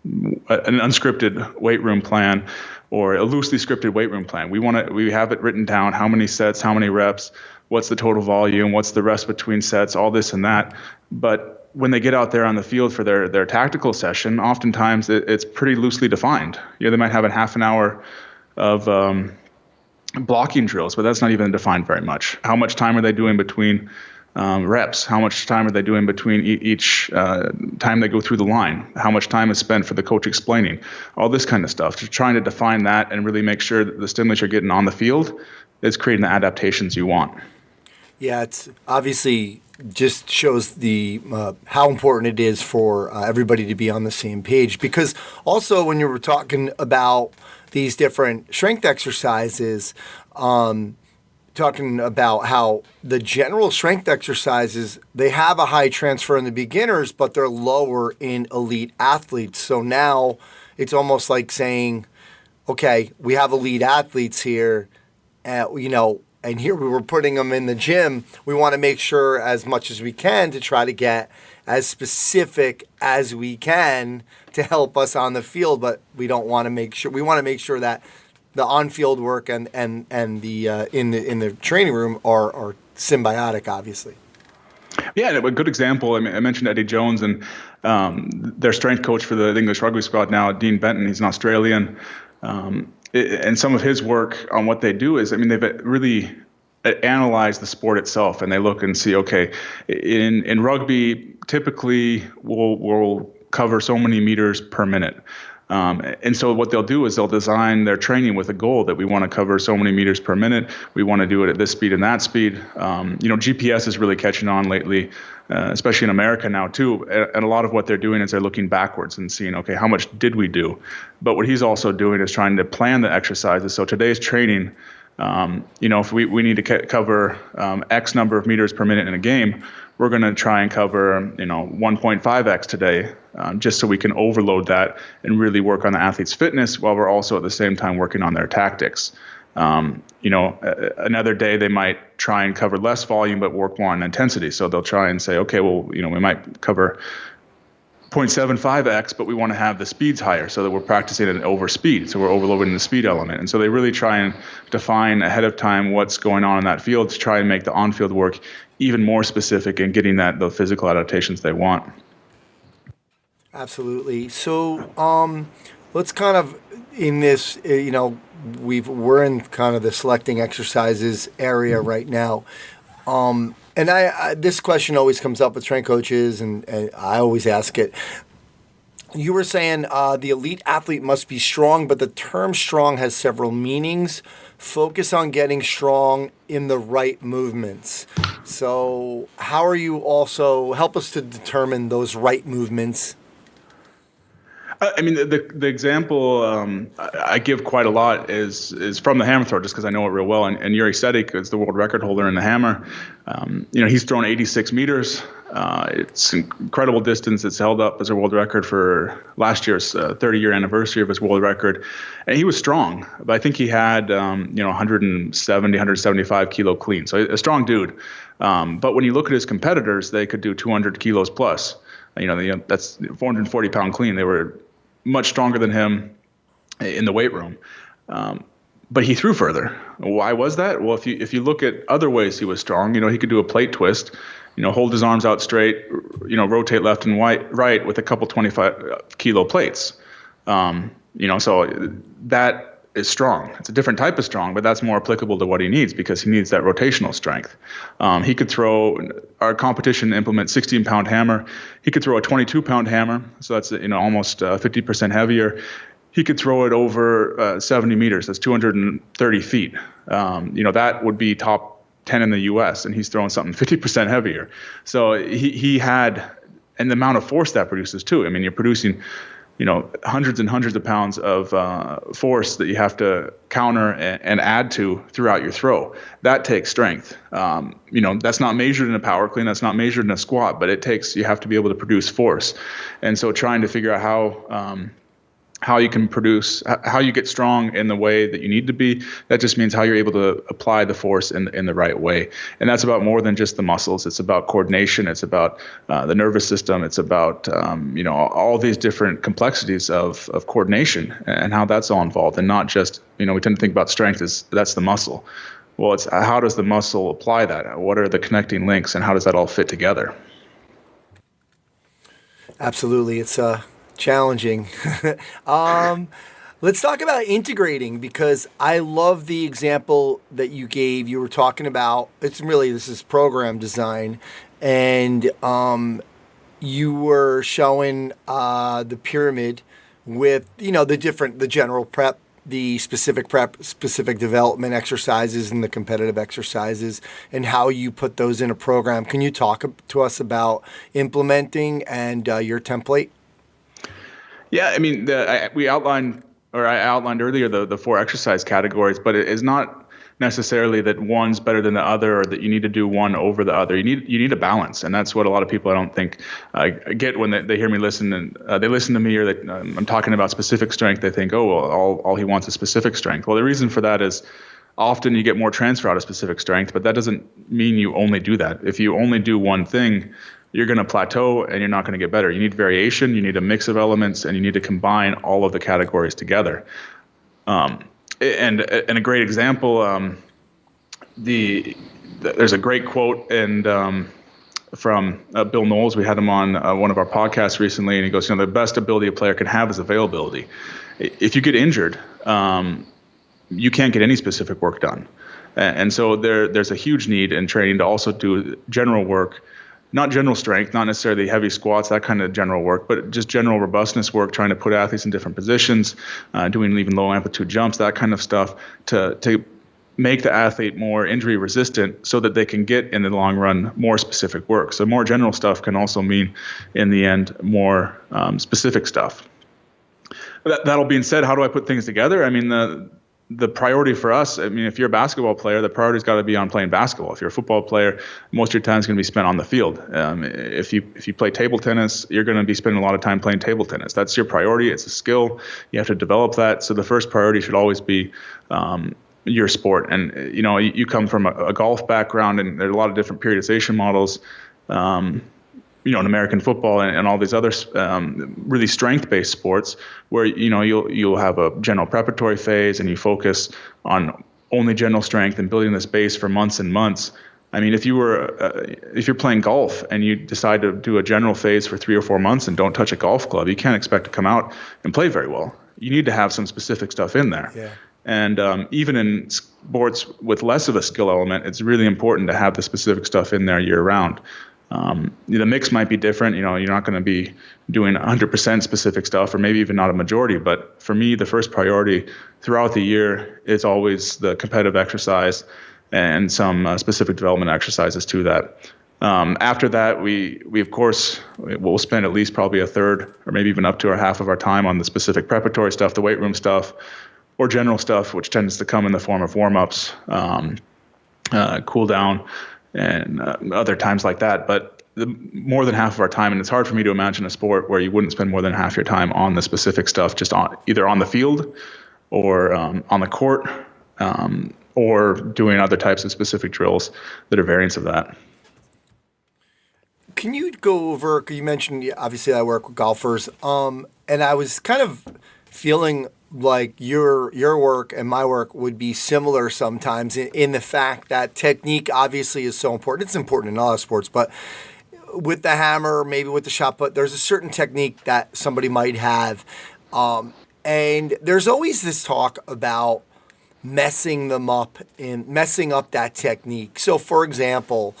an unscripted weight room plan or a loosely scripted weight room plan. We have it written down: how many sets, how many reps, what's the total volume, what's the rest between sets, all this and that. But when they get out there on the field for their tactical session, oftentimes it's pretty loosely defined. They might have a half an hour of blocking drills, but that's not even defined very much. How much time are they doing between reps? How much time are they doing between each time they go through the line? How much time is spent for the coach explaining? All this kind of stuff. Just trying to define that and really make sure that the stimulus you're getting on the field is creating the adaptations you want. Yeah, it's obviously just shows the how important it is for everybody to be on the same page. Because also when you were talking about these different strength exercises, talking about how the general strength exercises, they have a high transfer in the beginners, but they're lower in elite athletes. So now it's almost like saying, okay, we have elite athletes here, and here we were putting them in the gym. We want to make sure as much as we can to try to get as specific as we can to help us on the field, but we want to make sure that the on-field work and the in the training room are symbiotic, obviously. Yeah, a good example. I mentioned Eddie Jones and their strength coach for the English rugby squad now, Dean Benton. He's an Australian. And some of his work on what they do is, they've really analyzed the sport itself, and they look and see, okay, in rugby, typically we'll cover so many meters per minute. And so what they'll do is they'll design their training with a goal that we want to cover so many meters per minute. We want to do it at this speed and that speed. GPS is really catching on lately, especially in America now too. And a lot of what they're doing is they're looking backwards and seeing, okay, how much did we do? But what he's also doing is trying to plan the exercises. So today's training, if we need to cover X number of meters per minute in a game, we're going to try and cover, 1.5x today, just so we can overload that and really work on the athlete's fitness while we're also at the same time working on their tactics. Another day they might try try and cover less volume but work more on intensity. So they'll try and say, okay, well, we might cover 0.75x, but we want to have the speeds higher so that we're practicing at over speed. So we're overloading the speed element. And so they really try and define ahead of time what's going on in that field to try and make the on-field work even more specific and getting the physical adaptations they want. Absolutely. So let's kind of, in this, we're in kind of the selecting exercises area right now. And I this question always comes up with strength coaches, and I always ask it. You were saying the elite athlete must be strong, but the term strong has several meanings. Focus on getting strong in the right movements. So how are you also, help us to determine those right movements? I mean, the example I give quite a lot is from the hammer throw, just because I know it real well. And Yuri Sedik is the world record holder in the hammer. He's thrown 86 meters. It's an incredible distance. It's held up as a world record for last year's 30-year anniversary of his world record. And he was strong, but I think he had 170, 175 kilo clean. So a strong dude. But when you look at his competitors, they could do 200 kilos plus. That's 440 pound clean. They were much stronger than him in the weight room. But he threw further. Why was that? Well, if you look at other ways he was strong, he could do a plate twist, hold his arms out straight, rotate left and right with a couple 25 kilo plates. So that is strong. It's a different type of strong, but that's more applicable to what he needs because he needs that rotational strength. He could throw, our competition implements 16-pound hammer. He could throw a 22-pound hammer, so that's almost 50% heavier. He could throw it over 70 meters. That's 230 feet. That would be top 10 in the U.S., and he's throwing something 50% heavier. So he had, and the amount of force that produces too. I mean, you're producing hundreds and hundreds of pounds of force that you have to counter and add to throughout your throw. That takes strength. That's not measured in a power clean. That's not measured in a squat, but you have to be able to produce force. And so trying to figure out how you can produce, how you get strong in the way that you need to be, that just means how you're able to apply the force in the right way. And that's about more than just the muscles. It's about coordination. It's about the nervous system. It's about, all these different complexities of coordination and how that's all involved. And not just, we tend to think about strength as that's the muscle. Well, it's how does the muscle apply that? What are the connecting links and how does that all fit together? Absolutely. It's challenging. Let's talk about integrating, because I love the example that you gave. You were talking about, this is program design, and you were showing the pyramid with, the general prep, the specific prep, specific development exercises, and the competitive exercises, and how you put those in a program. Can you talk to us about implementing and your template? Yeah, I mean, I outlined earlier the 4 exercise categories, but it is not necessarily that one's better than the other or that you need to do one over the other. You need a balance, and that's what a lot of people I don't think get when they hear me listen, and they listen to me or I'm talking about specific strength. They think, oh, well, all he wants is specific strength. Well, the reason for that is often you get more transfer out of specific strength, but that doesn't mean you only do that. If you only do one thing, you're going to plateau and you're not going to get better. You need variation, you need a mix of elements, and you need to combine all of the categories together. And a great example, there's a great quote from Bill Knowles. We had him on one of our podcasts recently, and he goes, the best ability a player can have is availability. If you get injured, you can't get any specific work done. And so there's a huge need in training to also do general work, not general strength, not necessarily heavy squats, that kind of general work, but just general robustness work, trying to put athletes in different positions, doing even low amplitude jumps, that kind of stuff to make the athlete more injury resistant so that they can get in the long run more specific work. So more general stuff can also mean in the end more specific stuff. That all being said, how do I put things together? I mean, the priority for us, if you're a basketball player, the priority's got to be on playing basketball. If you're a football player, most of your time is going to be spent on the field. If you play table tennis, you're going to be spending a lot of time playing table tennis. That's your priority. It's a skill. You have to develop that. So the first priority should always be your sport. And you come from a golf background, and there's a lot of different periodization models. In American football and all these other really strength-based sports, where you'll have a general preparatory phase, and you focus on only general strength and building this base for months and months. I mean, if you're playing golf and you decide to do a general phase for 3 or 4 months and don't touch a golf club, you can't expect to come out and play very well. You need to have some specific stuff in there. Yeah. And even in sports with less of a skill element, it's really important to have the specific stuff in there year round. The mix might be different. You're not going to be doing 100% specific stuff, or maybe even not a majority. But for me, the first priority throughout the year is always the competitive exercise and some specific development exercises to that. After that, we of course will spend at least probably a third, or maybe even up to half of our time on the specific preparatory stuff, the weight room stuff, or general stuff, which tends to come in the form of warm-ups, cool down, and other times like that. But more than half of our time, and it's hard for me to imagine a sport where you wouldn't spend more than half your time on the specific stuff, just either on the field or on the court, or doing other types of specific drills that are variants of that. Can you go over, you mentioned, obviously I work with golfers, and I was kind of feeling like your work and my work would be similar sometimes in the fact that technique obviously is so important. It's important in all sports, but with the hammer, maybe with the shot put, there's a certain technique that somebody might have. And there's always this talk about messing up that technique. So for example,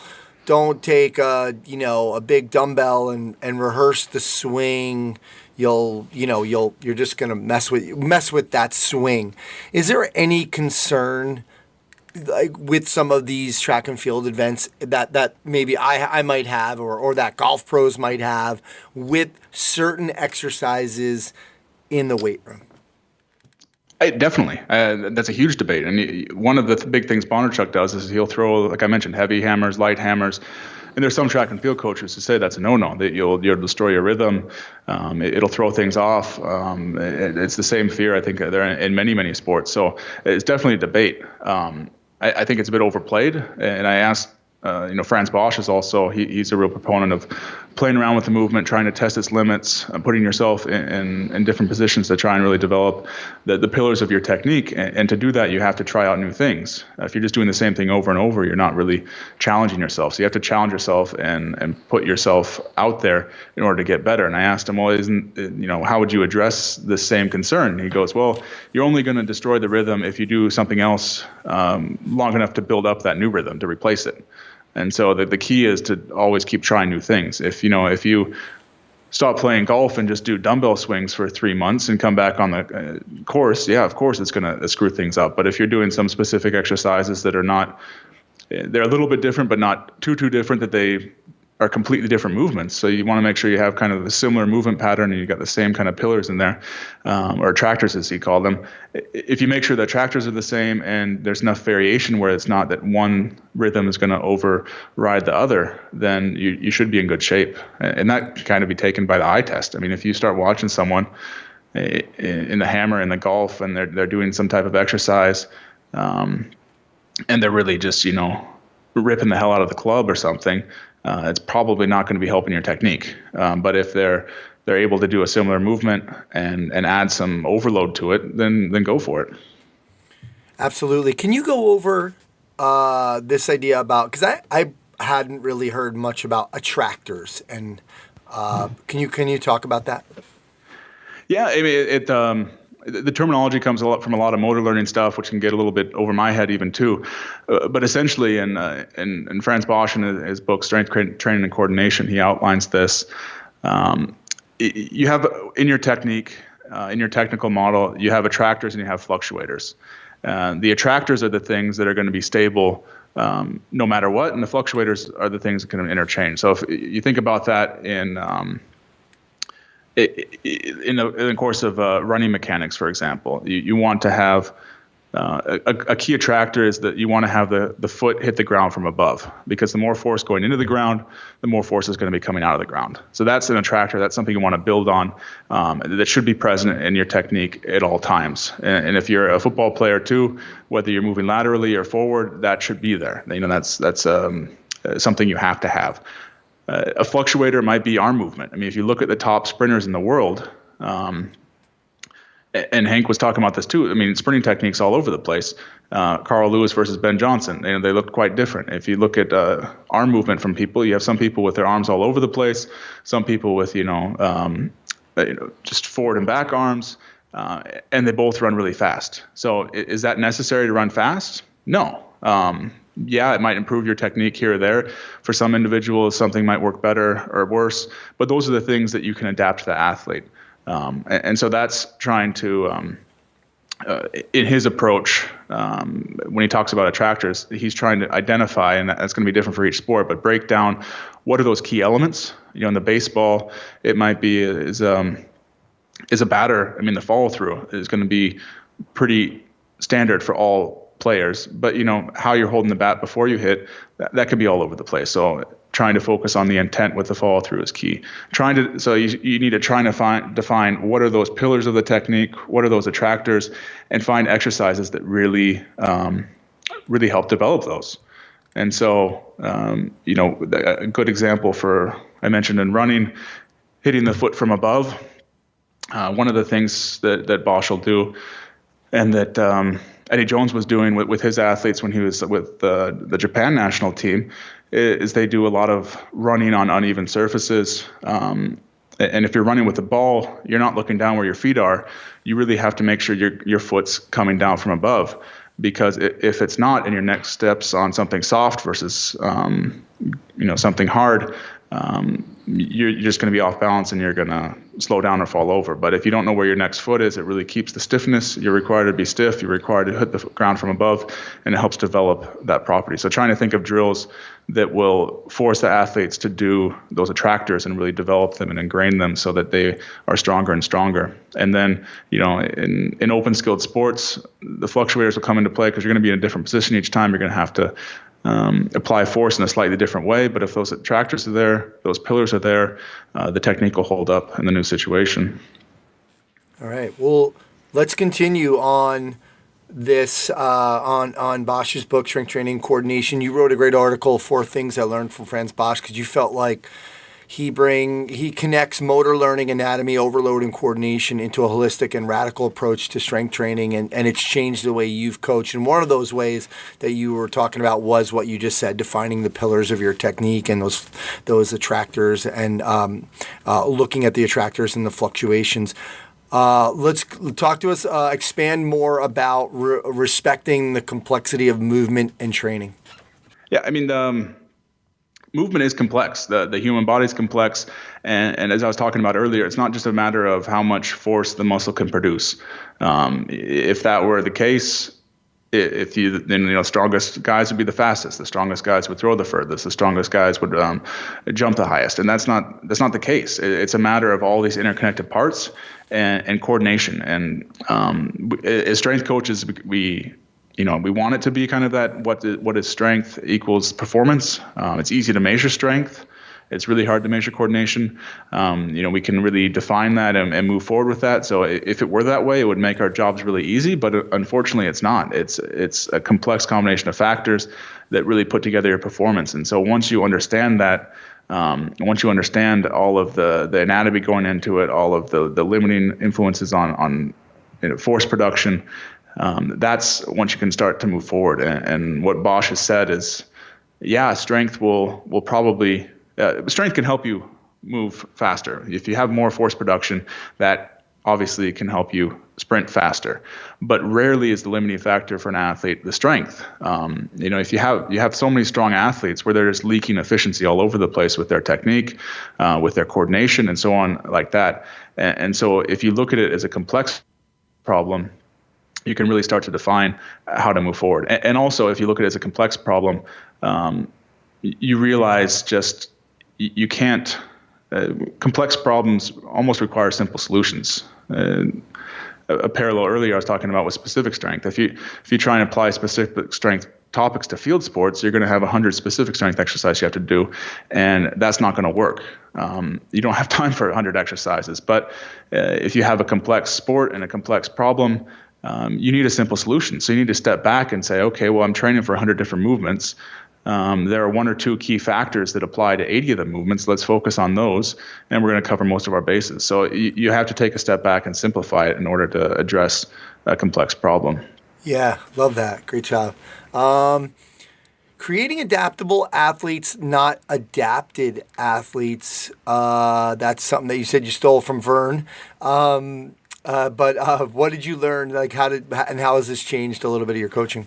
don't take a big dumbbell and rehearse the swing. You're just going to mess with that swing. Is there any concern, like with some of these track and field events that maybe I might have, or that golf pros might have, with certain exercises in the weight room? Definitely. That's a huge debate. And one of the big things Bondarchuk does is he'll throw, like I mentioned, heavy hammers, light hammers. And there's some track and field coaches who say that's a no-no, that you'll destroy your rhythm. It'll throw things off. It's the same fear, I think, there in many, many sports. So it's definitely a debate. I think it's a bit overplayed. And I asked, Franz Bosch is also, he's a real proponent of playing around with the movement, trying to test its limits, putting yourself in different positions to try and really develop the pillars of your technique. And to do that, you have to try out new things. If you're just doing the same thing over and over, you're not really challenging yourself. So you have to challenge yourself and put yourself out there in order to get better. And I asked him, well, how would you address this same concern? And he goes, well, you're only going to destroy the rhythm if you do something else long enough to build up that new rhythm to replace it. And so the key is to always keep trying new things. If you stop playing golf and just do dumbbell swings for 3 months and come back on the course, yeah, of course it's going to screw things up. But if you're doing some specific exercises that are they're a little bit different, but not too different that they are completely different movements. So you want to make sure you have kind of a similar movement pattern and you got the same kind of pillars in there, or attractors as you call them. If you make sure the attractors are the same and there's enough variation where it's not that one rhythm is going to override the other, then you should be in good shape. And that can kind of be taken by the eye test. I mean, if you start watching someone in the hammer and the golf and they're doing some type of exercise, and they're really just, ripping the hell out of the club or something, it's probably not going to be helping your technique. But if they're able to do a similar movement and add some overload to it, then go for it. Absolutely. Can you go over this idea about, because I hadn't really heard much about attractors, and can you talk about that? Yeah, I mean, the terminology comes from a lot of motor learning stuff, which can get a little bit over my head even too. But essentially, in Franz Bosch, in his book Strength Training and Coordination, he outlines this. You have in your technique, in your technical model, you have attractors and you have fluctuators. The attractors are the things that are going to be stable no matter what, and the fluctuators are the things that can interchange. So if you think about that in the course of running mechanics, for example, you want to have A key attractor is that you want to have the foot hit the ground from above, because the more force going into the ground, the more force is going to be coming out of the ground. So that's an attractor. That's something you want to build on, that should be present in your technique at all times. And if you're a football player too, whether you're moving laterally or forward, that should be there. That's something you have to have. A fluctuator might be arm movement. I mean, if you look at the top sprinters in the world, and Hank was talking about this too. I mean, sprinting techniques all over the place. Carl Lewis versus Ben Johnson, they look quite different. If you look at arm movement from people, you have some people with their arms all over the place, some people with just forward and back arms, and they both run really fast. So is that necessary to run fast? No. Yeah, it might improve your technique here or there. For some individuals, something might work better or worse, but those are the things that you can adapt to the athlete. And so that's trying to, in his approach, when he talks about attractors, he's trying to identify, and that's going to be different for each sport, but break down what are those key elements. In the baseball, it might be is a batter. I mean, the follow through is going to be pretty standard for all players, but how you're holding the bat before you hit, that could be all over the place. So trying to focus on the intent with the follow through is key. So you need to try to define what are those pillars of the technique, what are those attractors, and find exercises that really help develop those. And so a good example I mentioned in running, hitting the foot from above. One of the things that Bosch will do, and that Eddie Jones was doing with his athletes when he was with the Japan national team, is they do a lot of running on uneven surfaces. And if you're running with the ball, you're not looking down where your feet are. You really have to make sure your foot's coming down from above, because if it's not, and your next step's on something soft versus something hard, you're just going to be off balance and you're going to slow down or fall over. But if you don't know where your next foot is, it really keeps the stiffness. You're required to be stiff. You're required to hit the ground from above, and it helps develop that property. So trying to think of drills that will force the athletes to do those attractors and really develop them and ingrain them so that they are stronger and stronger. And then, in open skilled sports, the fluctuators will come into play because you're going to be in a different position each time. You're going to have to apply force in a slightly different way, but if those attractors are there, those pillars are there, the technique will hold up in the new situation. All right. Well, let's continue on this on Bosch's book, Strength Training Coordination. You wrote a great article, 4 Things I Learned from Franz Bosch, because you felt like he connects motor learning, anatomy, overload, and coordination into a holistic and radical approach to strength training, and it's changed the way you've coached. And one of those ways that you were talking about was what you just said, defining the pillars of your technique and those attractors, and looking at the attractors and the fluctuations. Let's talk to us, expand more about respecting the complexity of movement and training. Yeah, I mean, movement is complex. The human body is complex, and as I was talking about earlier, it's not just a matter of how much force the muscle can produce. If that were the case, strongest guys would be the fastest. The strongest guys would throw the furthest. The strongest guys would jump the highest, and that's not the case. It's a matter of all these interconnected parts and coordination. And as strength coaches, we want it to be kind of that what is strength equals performance. It's easy to measure strength. It's really hard to measure coordination. We can really define that and move forward with that. So if it were that way, it would make our jobs really easy. But unfortunately, it's not. It's a complex combination of factors that really put together your performance. And so once you understand that, once you understand all of the anatomy going into it, all of the limiting influences on force production, that's once you can start to move forward. And what Bosch has said is, strength will probably strength can help you move faster. If you have more force production, that obviously can help you sprint faster. But rarely is the limiting factor for an athlete the strength. If you have so many strong athletes where they're just leaking efficiency all over the place with their technique, with their coordination, and so on like that. And so if you look at it as a complex problem, you can really start to define how to move forward. And also, if you look at it as a complex problem, you realize just you can't. Complex problems almost require simple solutions. a parallel earlier I was talking about with specific strength. If you try and apply specific strength topics to field sports, you're going to have 100 specific strength exercises you have to do, and that's not going to work. You don't have time for 100 exercises. But if you have a complex sport and a complex problem, you need a simple solution. So you need to step back and say, okay, well, I'm training for 100 different movements. There are one or two key factors that apply to 80 of the movements. Let's focus on those, and we're going to cover most of our bases. So you have to take a step back and simplify it in order to address a complex problem. Yeah, love that. Great job. Creating adaptable athletes, not adapted athletes. That's something that you said you stole from Vern. But what did you learn? Like, how has this changed a little bit of your coaching?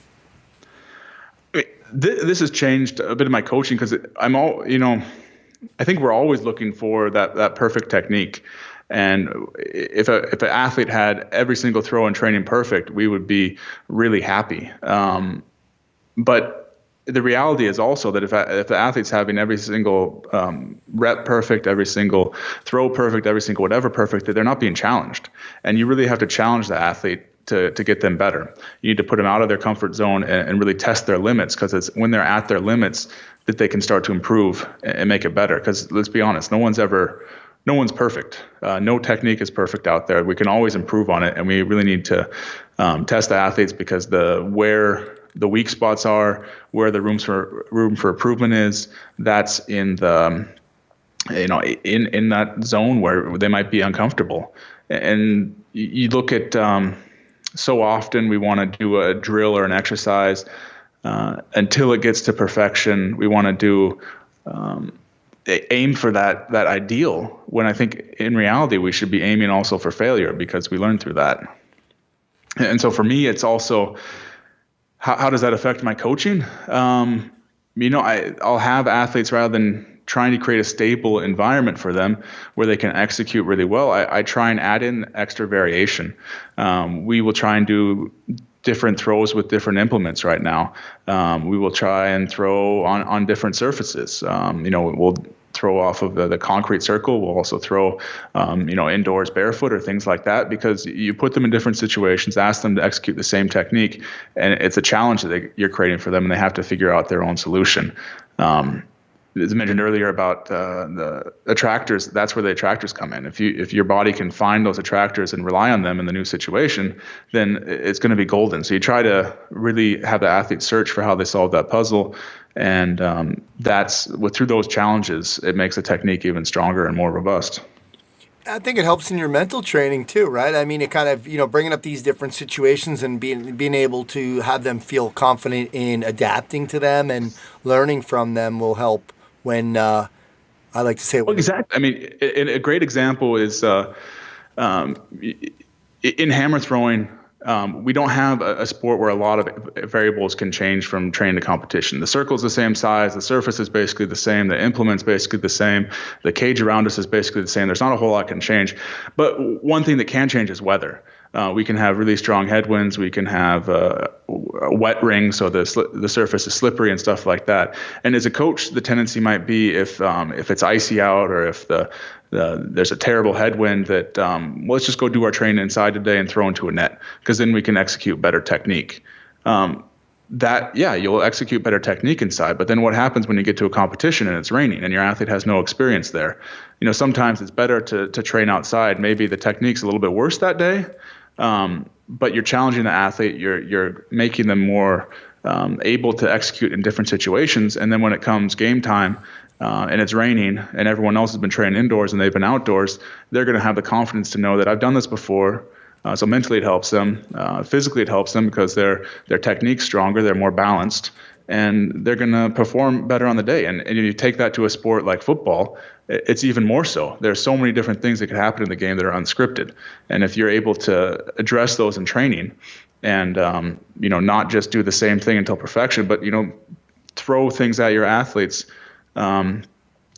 This has changed a bit of my coaching because I think we're always looking for that perfect technique. And if an athlete had every single throw in training perfect, we would be really happy. But the reality is also that if the athlete's having every single rep perfect, every single throw perfect, every single whatever perfect, that they're not being challenged. And you really have to challenge the athlete to get them better. You need to put them out of their comfort zone and really test their limits, because it's when they're at their limits that they can start to improve and make it better. Because let's be honest, no one's perfect. No technique is perfect out there. We can always improve on it, and we really need to test the athletes, because where the weak spots are, where the room for improvement is, that's in the in that zone where they might be uncomfortable. And you look at so often we want to do a drill or an exercise until it gets to perfection. We want to do aim for that ideal, when I think in reality we should be aiming also for failure, because we learn through that. And so for me, it's also how does that affect my coaching? I'll have athletes, rather than trying to create a stable environment for them where they can execute really well, I try and add in extra variation. We will try and do different throws with different implements right now. We will try and throw on different surfaces. We'll throw off of the concrete circle. We'll also throw, indoors barefoot or things like that, because you put them in different situations, ask them to execute the same technique, and it's a challenge that you're creating for them, and they have to figure out their own solution. As I mentioned earlier about the attractors, that's where the attractors come in. If your body can find those attractors and rely on them in the new situation, then it's going to be golden. So you try to really have the athlete search for how they solve that puzzle, and through those challenges, it makes the technique even stronger and more robust. I think it helps in your mental training too, right? I mean, it kind of, bringing up these different situations and being able to have them feel confident in adapting to them and learning from them will help. When I like to say, well, exactly. I mean, a great example is in hammer throwing. We don't have a sport where a lot of variables can change from training to competition. The circle's the same size, the surface is basically the same, the implement's basically the same, the cage around us is basically the same. There's not a whole lot can change. But one thing that can change is weather. We can have really strong headwinds. We can have a wet ring, so the surface is slippery and stuff like that. And as a coach, the tendency might be if it's icy out, or if there's a terrible headwind, that let's just go do our training inside today and throw into a net, because then we can execute better technique. You'll execute better technique inside, but then what happens when you get to a competition and it's raining and your athlete has no experience there? Sometimes it's better to train outside. Maybe the technique's a little bit worse that day, but you're challenging the athlete. You're making them more able to execute in different situations. And then when it comes game time, and it's raining and everyone else has been training indoors and they've been outdoors, they're going to have the confidence to know that I've done this before. So mentally it helps them. Physically it helps them, because their technique's stronger, they're more balanced, and they're going to perform better on the day. And if you take that to a sport like football, it's even more so. There's so many different things that could happen in the game that are unscripted. And if you're able to address those in training and, not just do the same thing until perfection, but, throw things at your athletes that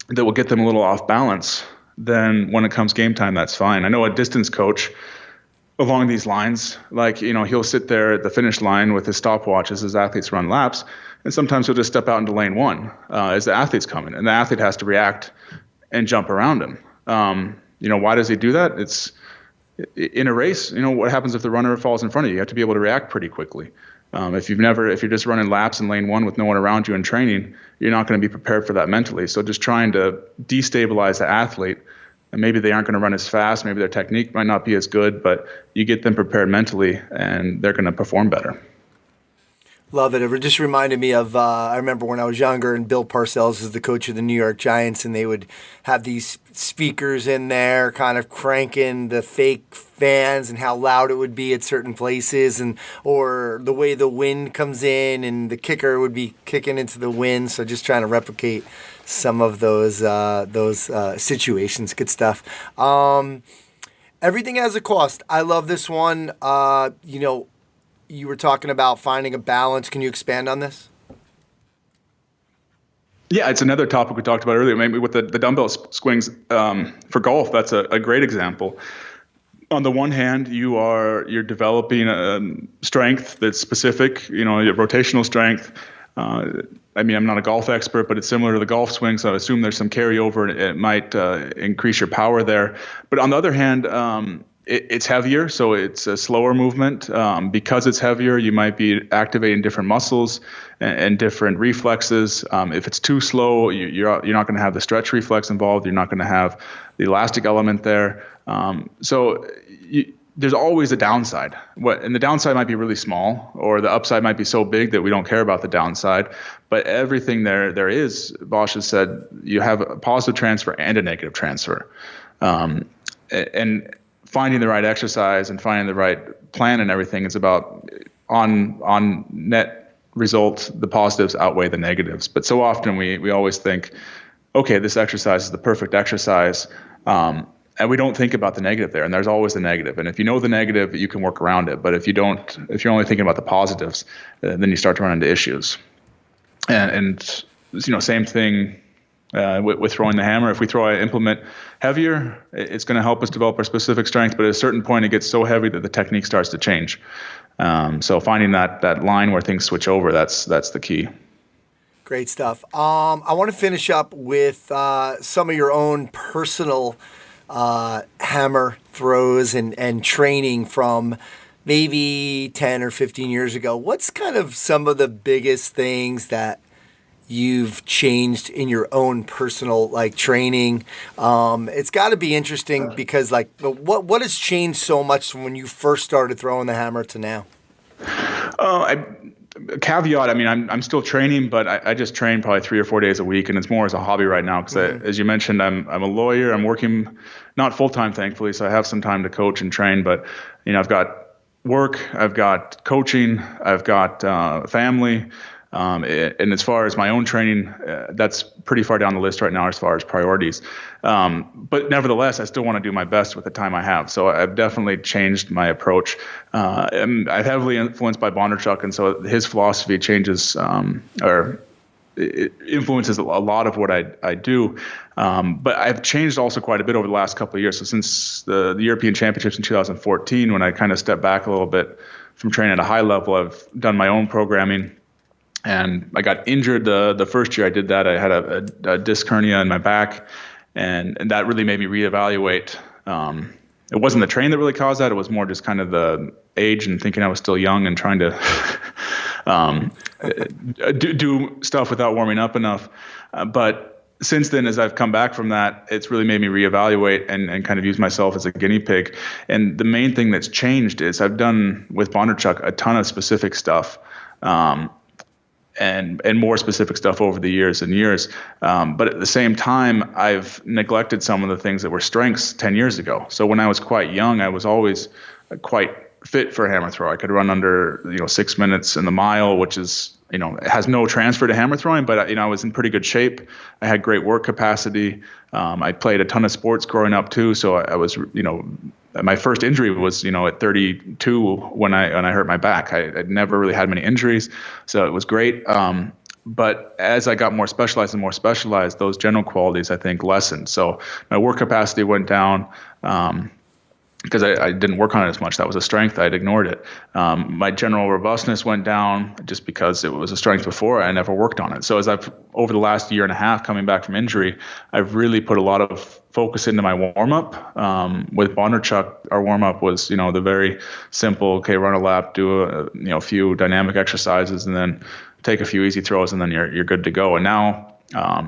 will get them a little off balance, then when it comes game time, that's fine. I know a distance coach along these lines, he'll sit there at the finish line with his stopwatch as his athletes run laps, and sometimes he'll just step out into lane one as the athlete's coming, and the athlete has to react and jump around him. Why does he do that? It's in a race, what happens if the runner falls in front of you? You have to be able to react pretty quickly. If you're just running laps in lane 1 with no one around you in training, you're not going to be prepared for that mentally. So just trying to destabilize the athlete, and maybe they aren't going to run as fast, maybe their technique might not be as good, but you get them prepared mentally and they're going to perform better. Love it. It just reminded me of, I remember when I was younger and Bill Parcells is the coach of the New York Giants, and they would have these speakers in there kind of cranking the fake fans and how loud it would be at certain places, or the way the wind comes in and the kicker would be kicking into the wind. So just trying to replicate some of those situations. Good stuff. Everything has a cost. I love this one. You were talking about finding a balance. Can you expand on this? Yeah, it's another topic we talked about earlier. Maybe with the dumbbell swings for golf, that's a great example. On the one hand, you're developing a strength that's specific. Your rotational strength. I'm not a golf expert, but it's similar to the golf swing, so I assume there's some carryover, and it might increase your power there. But on the other hand, it's heavier, so it's a slower movement. Because it's heavier, you might be activating different muscles and different reflexes. If it's too slow, you're not going to have the stretch reflex involved. You're not going to have the elastic element there. There's always a downside. And the downside might be really small, or the upside might be so big that we don't care about the downside. But everything there is, Bosch has said, you have a positive transfer and a negative transfer. And finding the right exercise and finding the right plan and everything is about on net result, the positives outweigh the negatives. But so often we always think, okay, this exercise is the perfect exercise. And we don't think about the negative there, and there's always the negative. And if you know the negative, you can work around it. But if you're only thinking about the positives, then you start to run into issues. And same thing with throwing the hammer. If we throw an implement heavier, it's going to help us develop our specific strength. But at a certain point, it gets so heavy that the technique starts to change. So finding that line where things switch over, that's the key. Great stuff. I want to finish up with some of your own personal hammer throws and training from maybe 10 or 15 years ago. What's kind of some of the biggest things that you've changed in your own personal training? It's got to be interesting because what has changed so much from when you first started throwing the hammer to now? Caveat, I'm still training, but I just train probably 3 or 4 days a week, and it's more as a hobby right now because, as you mentioned, I'm a lawyer. I'm working not full-time, thankfully, so I have some time to coach and train, but I've got work, I've got coaching, I've got family, and as far as my own training, that's pretty far down the list right now as far as priorities. But nevertheless, I still want to do my best with the time I have. So I've definitely changed my approach. I'm heavily influenced by Bondarchuk, and so his philosophy changes it influences a lot of what I do. But I've changed also quite a bit over the last couple of years. So since the European Championships in 2014, when I kind of stepped back a little bit from training at a high level, I've done my own programming. And I got injured the first year I did that. I had a disc hernia in my back, and that really made me reevaluate. It wasn't the train that really caused that. It was more just kind of the age and thinking I was still young and trying to do stuff without warming up enough. But since then, as I've come back from that, it's really made me reevaluate and kind of use myself as a guinea pig. And the main thing that's changed is I've done with Bondarchuk a ton of specific stuff. And more specific stuff over the years and years. But at the same time, I've neglected some of the things that were strengths 10 years ago. So when I was quite young, I was always quite fit for a hammer throw. I could run under 6 minutes in the mile, which is, it has no transfer to hammer throwing, but I was in pretty good shape. I had great work capacity. I played a ton of sports growing up too. So I was, my first injury was, at 32 when I hurt my back. I'd never really had many injuries, so it was great. But as I got more specialized, those general qualities, I think, lessened. So my work capacity went down. because I didn't work on it as much. That was a strength. I'd ignored it. My general robustness went down just because it was a strength before. I never worked on it. So as I've, over the last year and a half coming back from injury, I've really put a lot of focus into my warm-up. With Bondarchuk, our warm-up was, the very simple, okay, run a lap, do a few dynamic exercises, and then take a few easy throws, and then you're good to go. And now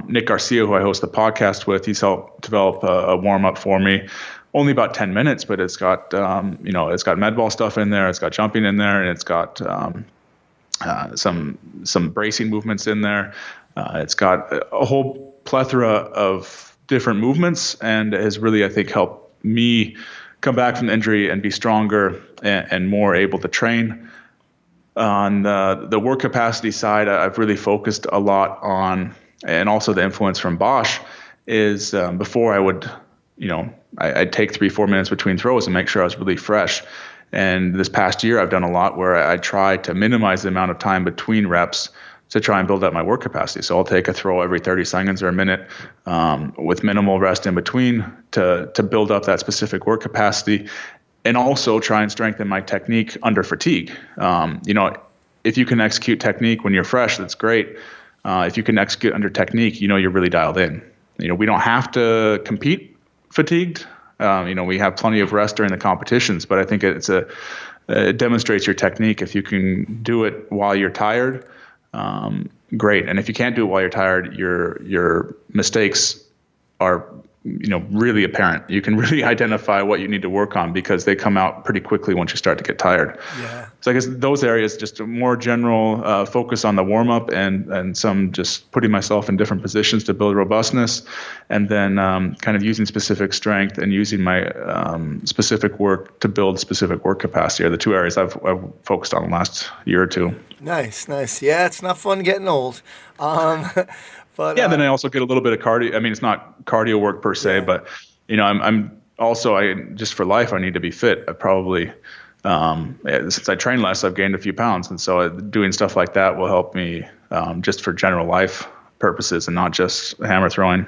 Nick Garcia, who I host the podcast with, he's helped develop a warm-up for me. Only about 10 minutes, but it's got it's got med ball stuff in there, it's got jumping in there, and it's got some bracing movements in there. It's got a whole plethora of different movements, and has really, I think, helped me come back from the injury and be stronger and more able to train. On the work capacity side, I've really focused a lot on, and also the influence from Bosch is before I would, I'd take 3-4 minutes between throws and make sure I was really fresh. And this past year, I've done a lot where I try to minimize the amount of time between reps to try and build up my work capacity. So I'll take a throw every 30 seconds or a minute with minimal rest in between to build up that specific work capacity, and also try and strengthen my technique under fatigue. If you can execute technique when you're fresh, that's great. If you can execute under technique, you're really dialed in. We don't have to compete fatigued. We have plenty of rest during the competitions, but I think it demonstrates your technique. If you can do it while you're tired, great. And if you can't do it while you're tired, your mistakes are, really apparent. You can really identify what you need to work on because they come out pretty quickly once you start to get tired. Yeah. So I guess those areas, just a more general focus on the warm up and some just putting myself in different positions to build robustness, and then kind of using specific strength and using my specific work to build specific work capacity are the two areas I've focused on the last year or two. Nice. Yeah, it's not fun getting old. But, then I also get a little bit of cardio. I mean, it's not cardio work per se, but I'm also, just for life, I need to be fit. I probably, since I train less, I've gained a few pounds. And so doing stuff like that will help me just for general life purposes and not just hammer throwing.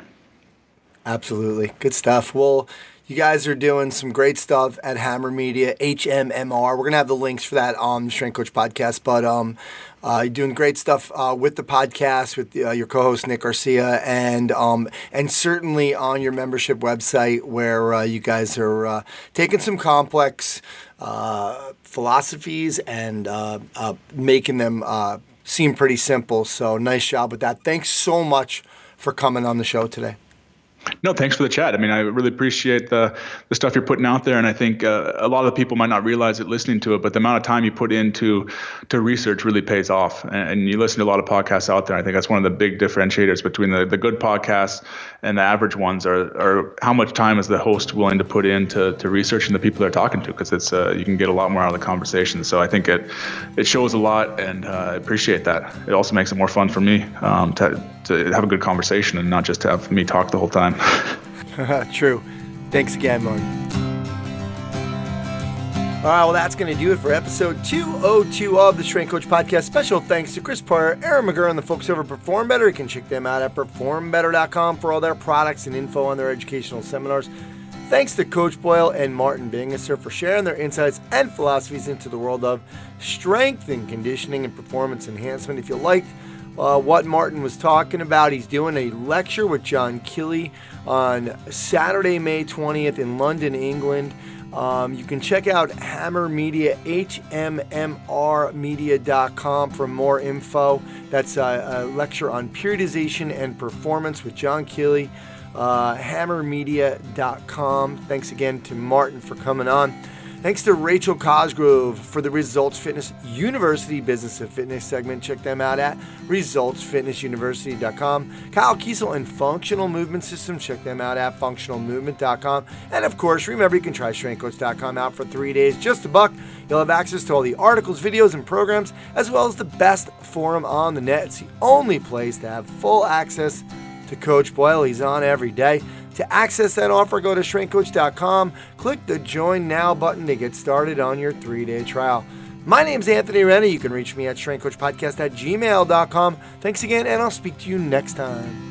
Absolutely. Good stuff. Well, you guys are doing some great stuff at Hammer Media, HMMR. We're going to have the links for that on the Strength Coach podcast. But you're doing great stuff with the podcast, with your co-host Nick Garcia, and certainly on your membership website where you guys are taking some complex philosophies and making them seem pretty simple. So nice job with that. Thanks so much for coming on the show today. No, thanks for the chat. I mean, I really appreciate the stuff you're putting out there, and I think a lot of people might not realize it listening to it, but the amount of time you put into research really pays off. And you listen to a lot of podcasts out there. I think that's one of the big differentiators between the good podcasts and the average ones are how much time is the host willing to put into researching the people they're talking to, because it's you can get a lot more out of the conversation. So I think it shows a lot, and I appreciate that. It also makes it more fun for me to have a good conversation and not just to have me talk the whole time. True. Thanks again, Martin. All right, well, that's going to do it for episode 202 of the Strength Coach Podcast. Special thanks to Chris Pryor, Aaron McGurr, and the folks over at Perform Better. You can check them out at performbetter.com for all their products and info on their educational seminars. Thanks to Coach Boyle and Martin Bingisser for sharing their insights and philosophies into the world of strength and conditioning and performance enhancement. If you liked what Martin was talking about, he's doing a lecture with John Killy on Saturday, May 20th in London, England. You can check out Hammer Media, HMMRmedia.com for more info. That's a lecture on periodization and performance with John Killy, hammermedia.com. Thanks again to Martin for coming on. Thanks to Rachel Cosgrove for the Results Fitness University Business of Fitness segment. Check them out at resultsfitnessuniversity.com. Kyle Kiesel and Functional Movement Systems. Check them out at functionalmovement.com. And of course, remember you can try strengthcoach.com out for 3 days, just $1. You'll have access to all the articles, videos, and programs, as well as the best forum on the net. It's the only place to have full access to Coach Boyle. He's on every day. To access that offer, go to strengthcoach.com, click the Join Now button to get started on your 3-day trial. My name's Anthony Rennie. You can reach me at strengthcoachpodcast@gmail.com. Thanks again, and I'll speak to you next time.